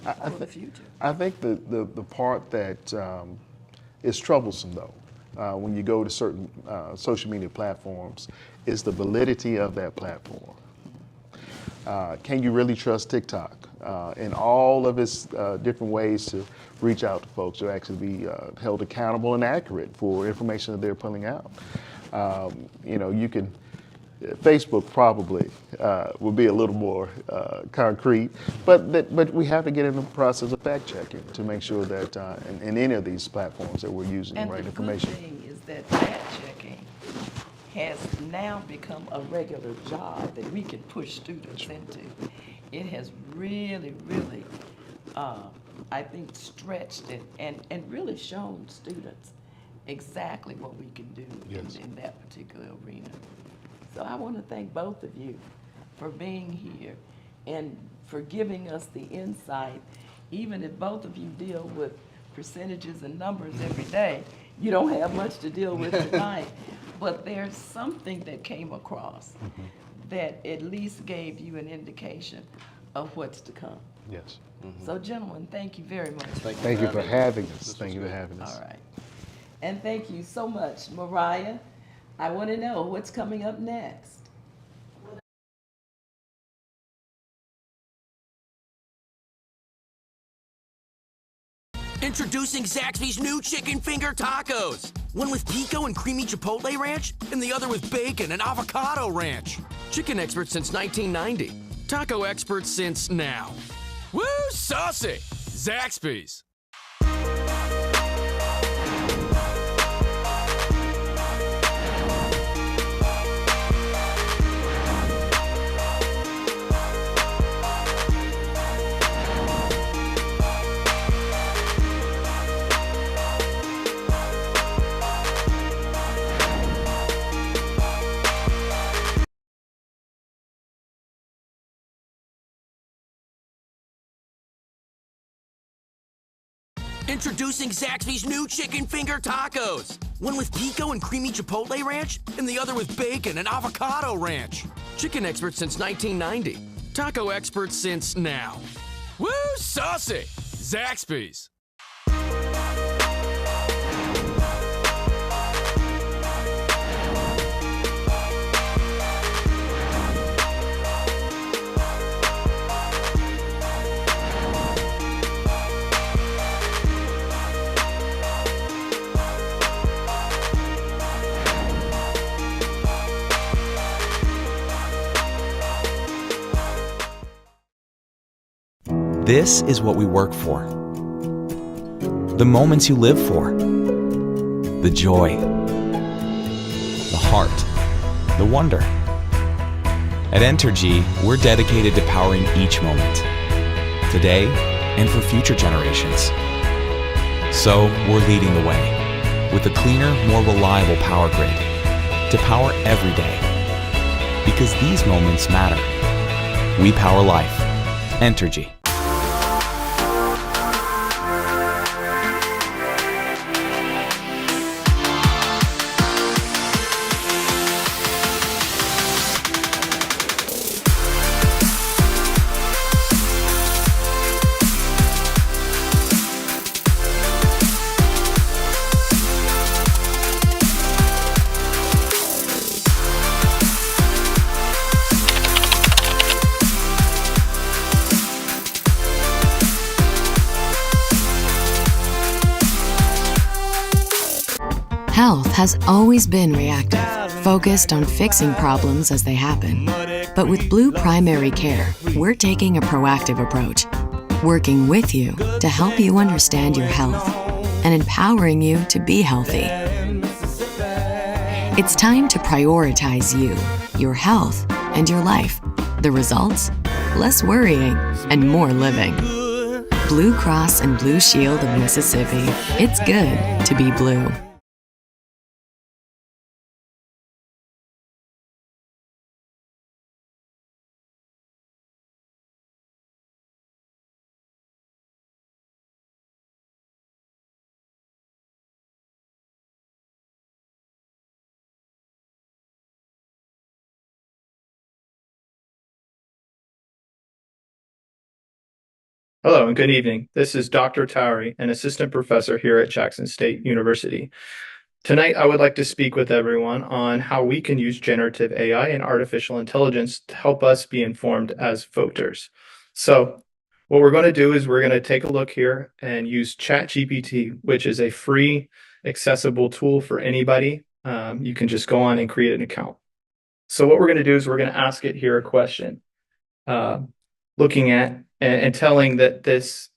for the future. I think the part that is troublesome, though, when you go to certain social media platforms, is the validity of that platform. Can you really trust TikTok in all of its different ways to reach out to folks, to actually be held accountable and accurate for information that they're pulling out? You know, you can. Facebook probably will be a little more concrete, but we have to get in the process of fact checking to make sure that in any of these platforms that we're using the right information. And the good thing is that fact checking has now become a regular job that we can push students into. It has really, really, I think, stretched it and really shown students exactly what we can do in that particular arena. So I want to thank both of you for being here and for giving us the insight. Even if both of you deal with percentages and numbers every day, you don't have much to deal with tonight. But there's something that came across that at least gave you an indication of what's to come. Yes. So gentlemen, thank you very much. Thank you for having us. Thank you for having us. All right. And thank you so much. Mariah, I want to know what's coming up next. Introducing Zaxby's new chicken finger tacos. One with pico and creamy chipotle ranch, and the other with bacon and avocado ranch. Chicken experts since 1990. Taco experts since now. Woo, saucy! Zaxby's. Introducing Zaxby's new chicken finger tacos. One with pico and creamy chipotle ranch, and the other with bacon and avocado ranch. Chicken experts since 1990. Taco experts since now. Woo, saucy! Zaxby's. This is what we work for. The moments you live for. The joy. The heart. The wonder. At Entergy, we're dedicated to powering each moment. Today and for future generations. So we're leading the way with a cleaner, more reliable power grid to power every day. Because these moments matter. We power life. Entergy. Health has always been reactive, focused on fixing problems as they happen. But with Blue Primary Care, we're taking a proactive approach, working with you to help you understand your health and empowering you to be healthy. It's time to prioritize you, your health, and your life. The results? Less worrying and more living. Blue Cross and Blue Shield of Mississippi. It's good to be blue. Hello and good evening. This is Dr. Towery, an assistant professor here at Jackson State University. Tonight, I would like to speak with everyone on how we can use generative AI and artificial intelligence to help us be informed as voters. So what we're going to do is we're going to take a look here and use ChatGPT, which is a free, accessible tool for anybody. You can just go on and create an account. So what we're going to do is we're going to ask it here a question. Looking at and telling that this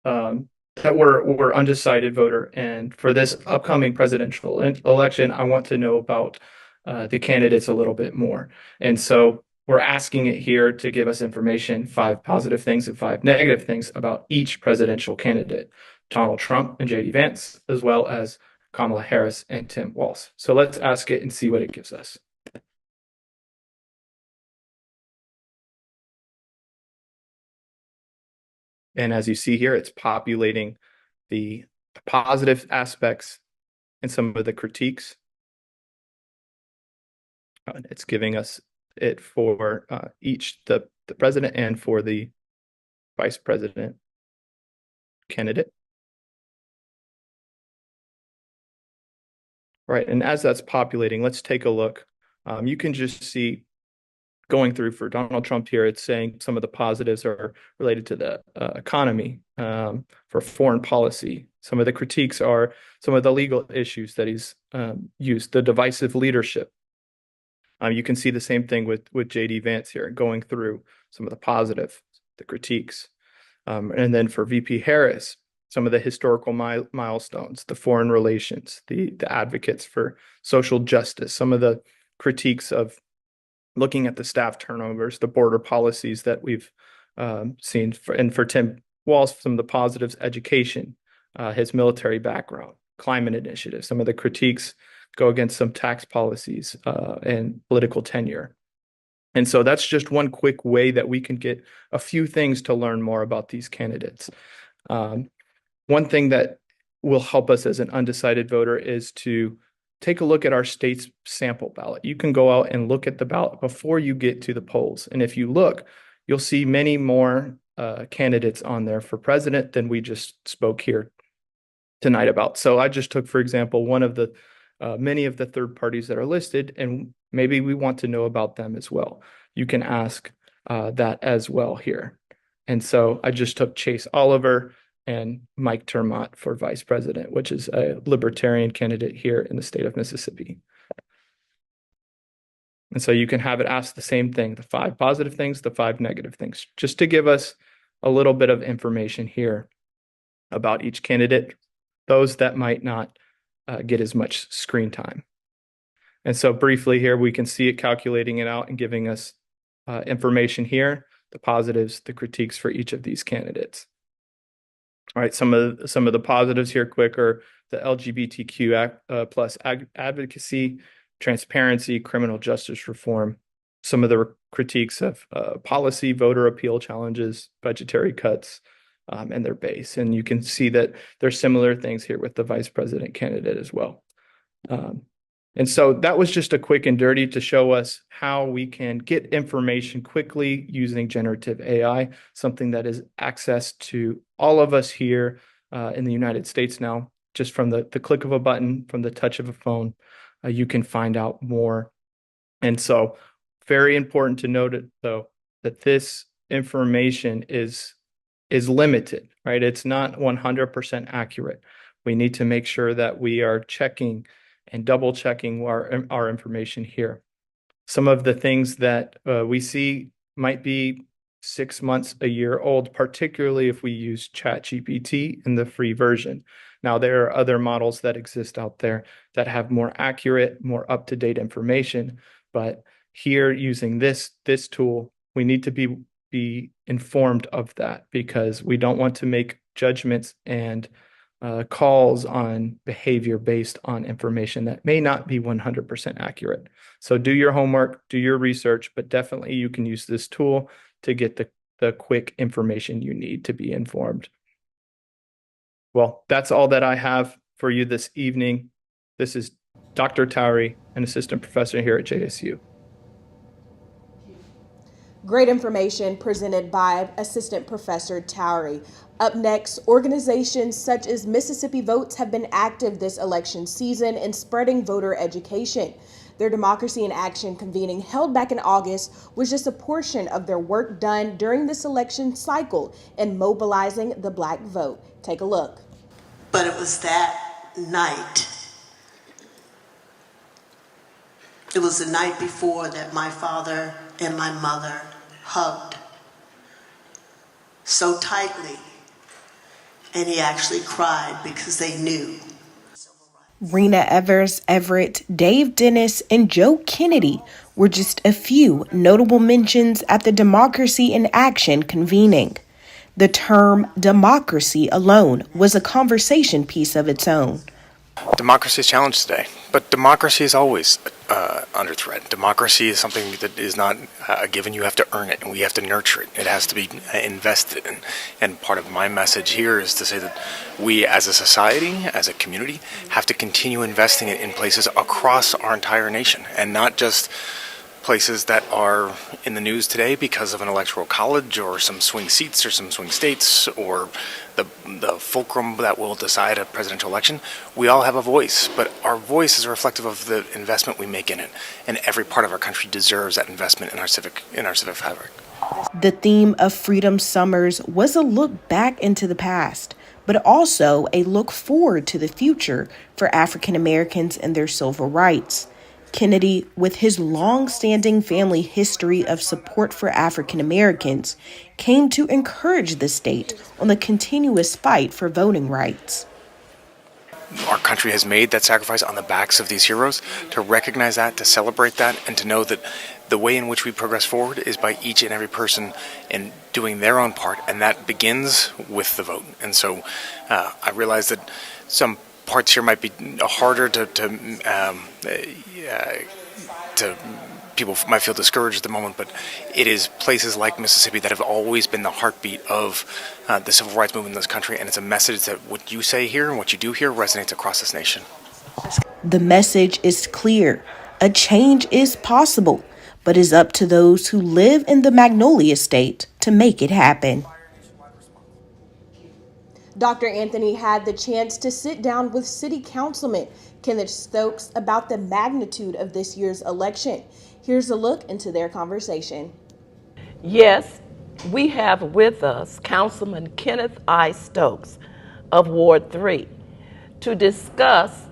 that we're undecided voter, and for this upcoming presidential election, I want to know about the candidates a little bit more. And so we're asking it here to give us information, 5 positive things and 5 negative things about each presidential candidate, Donald Trump and JD Vance, as well as Kamala Harris and Tim Walz. So let's ask it and see what it gives us. And as you see here, it's populating the positive aspects and some of the critiques. It's giving us it for each, the president and for the vice president candidate. All right, and as that's populating, let's take a look. You can just see going through for Donald Trump here, it's saying some of the positives are related to the economy, for foreign policy. Some of the critiques are some of the legal issues that he's used, the divisive leadership. You can see the same thing with JD Vance here, going through some of the positive, the critiques. And then for VP Harris, some of the historical milestones, the foreign relations, the advocates for social justice, some of the critiques of looking at the staff turnovers, the border policies that we've seen. And for Tim Walz, some of the positives, education, his military background, climate initiative. Some of the critiques go against some tax policies and political tenure. And so that's just one quick way that we can get a few things to learn more about these candidates. one thing that will help us as an undecided voter is to take a look at our state's sample ballot. You can go out and look at the ballot before you get to the polls. And if you look, you'll see many more candidates on there for president than we just spoke here tonight about. So I just took, for example, one of the many of the third parties that are listed, and maybe we want to know about them as well. You can ask that as well here. And so I just took Chase Oliver and Mike Termott for vice president, which is a libertarian candidate here in the state of Mississippi. And so you can have it ask the same thing, the 5 positive things, the 5 negative things, just to give us a little bit of information here about each candidate, those that might not get as much screen time. And so briefly here, we can see it calculating it out and giving us information here, the positives, the critiques for each of these candidates. All right, some of the positives here quick are the LGBTQ plus advocacy, transparency, criminal justice reform. Some of the critiques of policy, voter appeal challenges, budgetary cuts, and their base. And you can see that there's similar things here with the vice president candidate as well. And so that was just a quick and dirty to show us how we can get information quickly using generative AI, something that is access to all of us here in the United States now. Just from the click of a button, from the touch of a phone, you can find out more. And so very important to note it, though, that this information is limited, right? It's not 100% accurate. We need to make sure that we are checking and double checking our information here. Some of the things that we see might be 6 months, a year old, particularly if we use ChatGPT in the free version. Now, there are other models that exist out there that have more accurate, more up-to-date information, but here using this tool, we need to be informed of that because we don't want to make judgments and calls on behavior based on information that may not be 100% accurate. So do your homework, do your research, but definitely you can use this tool to get the quick information you need to be informed. Well, that's all that I have for you this evening. This is Dr. Towery, an assistant professor here at JSU. Great information presented by Assistant Professor Towery. Up next, organizations such as Mississippi Votes have been active this election season in spreading voter education. Their Democracy in Action convening held back in August was just a portion of their work done during this election cycle in mobilizing the Black vote. Take a look. But it was that night. It was the night before that my father and my mother hugged so tightly, and he actually cried because they knew. Rena Evers Everett, Dave Dennis, and Joe Kennedy were just a few notable mentions at the Democracy in Action convening. The term democracy alone was a conversation piece of its own. Democracy is challenged today, but democracy is always under threat. Democracy is something that is not a given. You have to earn it, and we have to nurture it. It has to be invested in. And part of my message here is to say that we as a society, as a community, have to continue investing it in places across our entire nation, and not just places that are in the news today because of an electoral college or some swing seats or some swing states or the fulcrum that will decide a presidential election. We all have a voice, but our voice is reflective of the investment we make in it, and every part of our country deserves that investment in our civic fabric. The theme of Freedom Summers was a look back into the past, but also a look forward to the future for African Americans and their civil rights. Kennedy, with his long-standing family history of support for African Americans, came to encourage the state on the continuous fight for voting rights. Our country has made that sacrifice on the backs of these heroes. To recognize that, to celebrate that, and to know that the way in which we progress forward is by each and every person in doing their own part, and that begins with the vote. And so I realize that some parts here might be harder to people might feel discouraged at the moment, but it is places like Mississippi that have always been the heartbeat of the civil rights movement in this country, and it's a message that what you say here and what you do here resonates across this nation. The message is clear. A change is possible, but it's up to those who live in the Magnolia State to make it happen. Dr. Anthony had the chance to sit down with City Councilman Kenneth Stokes about the magnitude of this year's election. Here's a look into their conversation. Yes, we have with us Councilman Kenneth I. Stokes of Ward 3 to discuss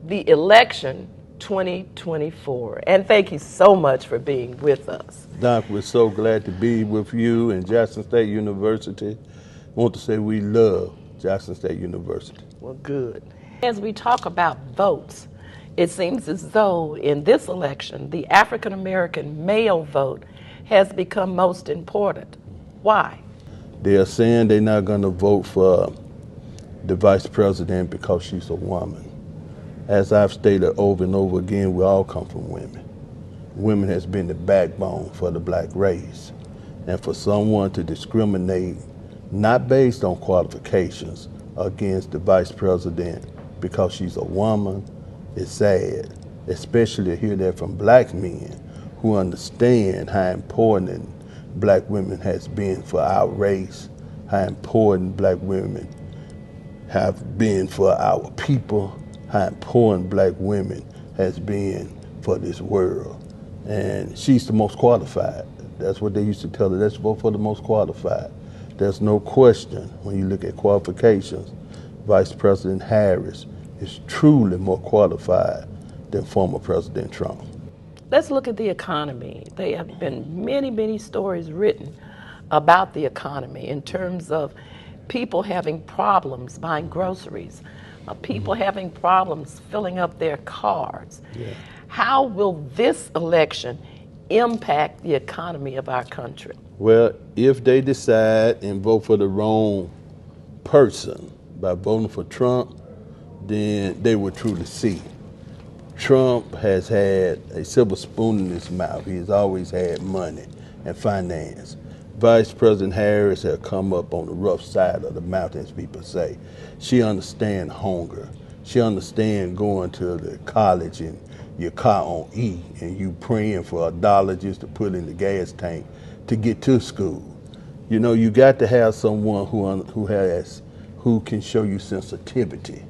the election 2024. And thank you so much for being with us. Doc, we're so glad to be with you and Jackson State University. I want to say we love Jackson State University. Well, good. As we talk about votes, it seems as though in this election, the African American male vote has become most important. Why? They're saying they're not going to vote for the vice president because she's a woman. As I've stated over and over again, we all come from women. Women has been the backbone for the black race. And for someone to discriminate, not based on qualifications, against the vice president because she's a woman, is sad, especially to hear that from black men who understand how important black women has been for our race, how important black women have been for our people, how important black women has been for this world. And she's the most qualified. That's what they used to tell her. Let's vote for the most qualified. There's no question when you look at qualifications, Vice President Harris is truly more qualified than former President Trump. Let's look at the economy. There have been many, many stories written about the economy in terms of people having problems buying groceries, people having problems filling up their cars. Yeah. How will this election impact the economy of our country? Well, if they decide and vote for the wrong person by voting for Trump, then they will truly see. Trump has had a silver spoon in his mouth. He has always had money and finance. Vice President Harris has come up on the rough side of the mountain, as people say. She understands hunger. She understands going to the college and your car on E and you praying for $1 just to put in the gas tank to get to school. You know, you got to have someone who can show you sensitivity.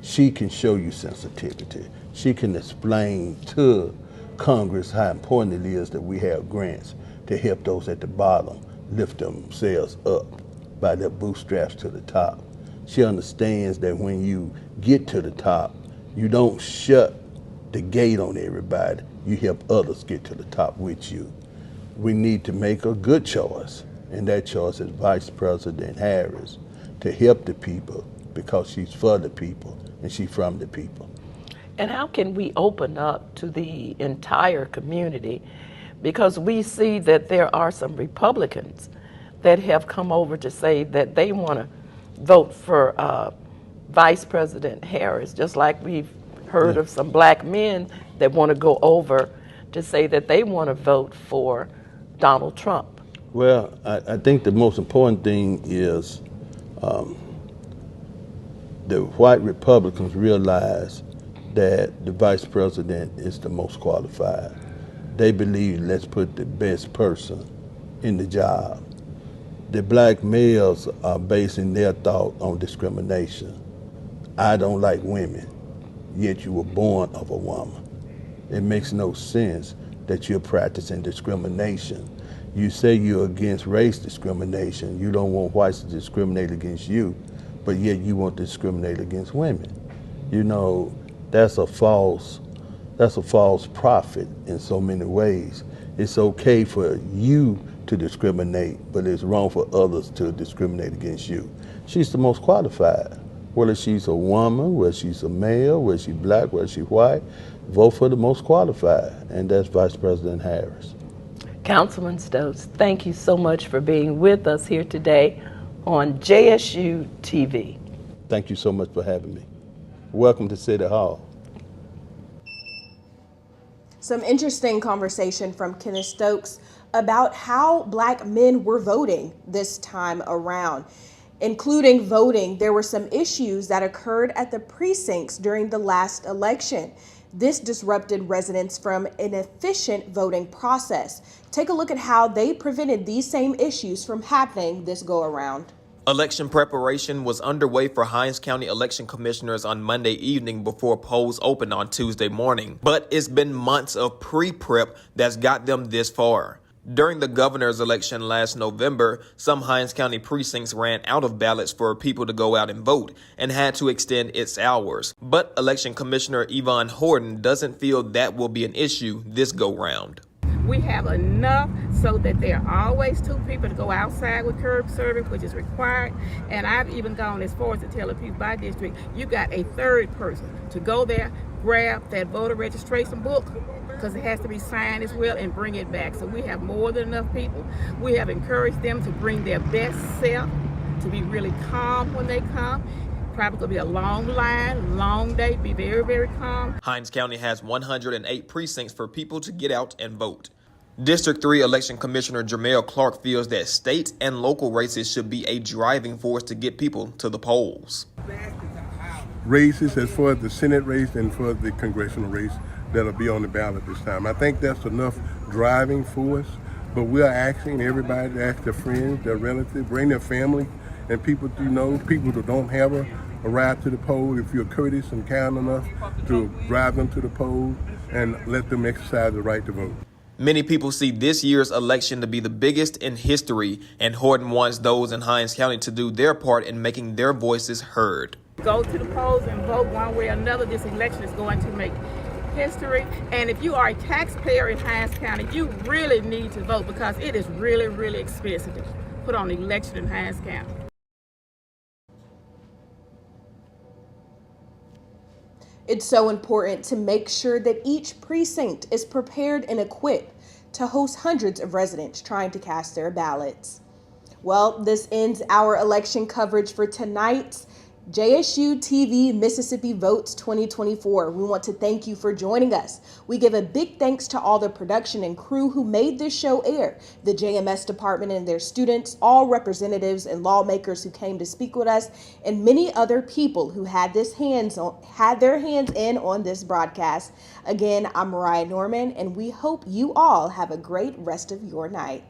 She can show you sensitivity. She can explain to Congress how important it is that we have grants to help those at the bottom lift themselves up by their bootstraps to the top. She understands that when you get to the top, you don't shut the gate on everybody. You help others get to the top with you. We need to make a good choice, and that choice is Vice President Harris to help the people because she's for the people and she's from the people. And how can we open up to the entire community? Because we see that there are some Republicans that have come over to say that they want to vote for Vice President Harris, just like we've heard of some black men that want to go over to say that they want to vote for Donald Trump. Well, I think the most important thing is the white Republicans realize that the vice president is the most qualified. They believe let's put the best person in the job. The black males are basing their thought on discrimination. I don't like women, yet you were born of a woman. It makes no sense that you're practicing discrimination. You say you're against race discrimination. You don't want whites to discriminate against you, but yet you want to discriminate against women. You know, that's a false prophet in so many ways. It's okay for you to discriminate, but it's wrong for others to discriminate against you. She's the most qualified. Whether she's a woman, whether she's a male, whether she's black, whether she's white, vote for the most qualified, and that's Vice President Harris. Councilman Stokes, thank you so much for being with us here today on JSU TV. Thank you so much for having me. Welcome to City Hall. Some interesting conversation from Kenneth Stokes about how Black men were voting this time around. Including voting, there were some issues that occurred at the precincts during the last election. This disrupted residents from an efficient voting process. Take a look at how they prevented these same issues from happening this go around. Election preparation was underway for Hinds County election commissioners on Monday evening before polls opened on Tuesday morning. But it's been months of pre-prep that's got them this far. During the governor's election last November, some Hinds County precincts ran out of ballots for people to go out and vote and had to extend its hours. But Election Commissioner Yvonne Horton doesn't feel that will be an issue this go-round. We have enough so that there are always two people to go outside with curb service, which is required. And I've even gone as far as to tell the people by district, you got a third person to go there, grab that voter registration book, because it has to be signed as well, and bring it back. So we have more than enough people. We have encouraged them to bring their best self, to be really calm when they come. Probably gonna be a long line, long day, be very, very calm. Hinds County has 108 precincts for people to get out and vote. District 3 Election Commissioner Jermell Clark feels that state and local races should be a driving force to get people to the polls. Races as far as the Senate race and for the congressional race that'll be on the ballot this time. I think that's enough driving force, but we're asking everybody to ask their friends, their relatives, bring their family, and people people who don't have a ride to the poll, if you're courteous and kind enough to drive them to the poll and let them exercise the right to vote. Many people see this year's election to be the biggest in history, and Horton wants those in Hinds County to do their part in making their voices heard. Go to the polls and vote one way or another. This election is going to make history. And if you are a taxpayer in Hinds County, you really need to vote because it is really, really expensive to put on an election in Hinds County. It's so important to make sure that each precinct is prepared and equipped to host hundreds of residents trying to cast their ballots. Well, this ends our election coverage for tonight's JSU TV Mississippi Votes 2024. We want to thank you for joining us. We give a big thanks to all the production and crew who made this show air, the JMS department and their students, all representatives and lawmakers who came to speak with us, and many other people who had their hands in on this broadcast. Again, I'm Mariah Norman, and we hope you all have a great rest of your night.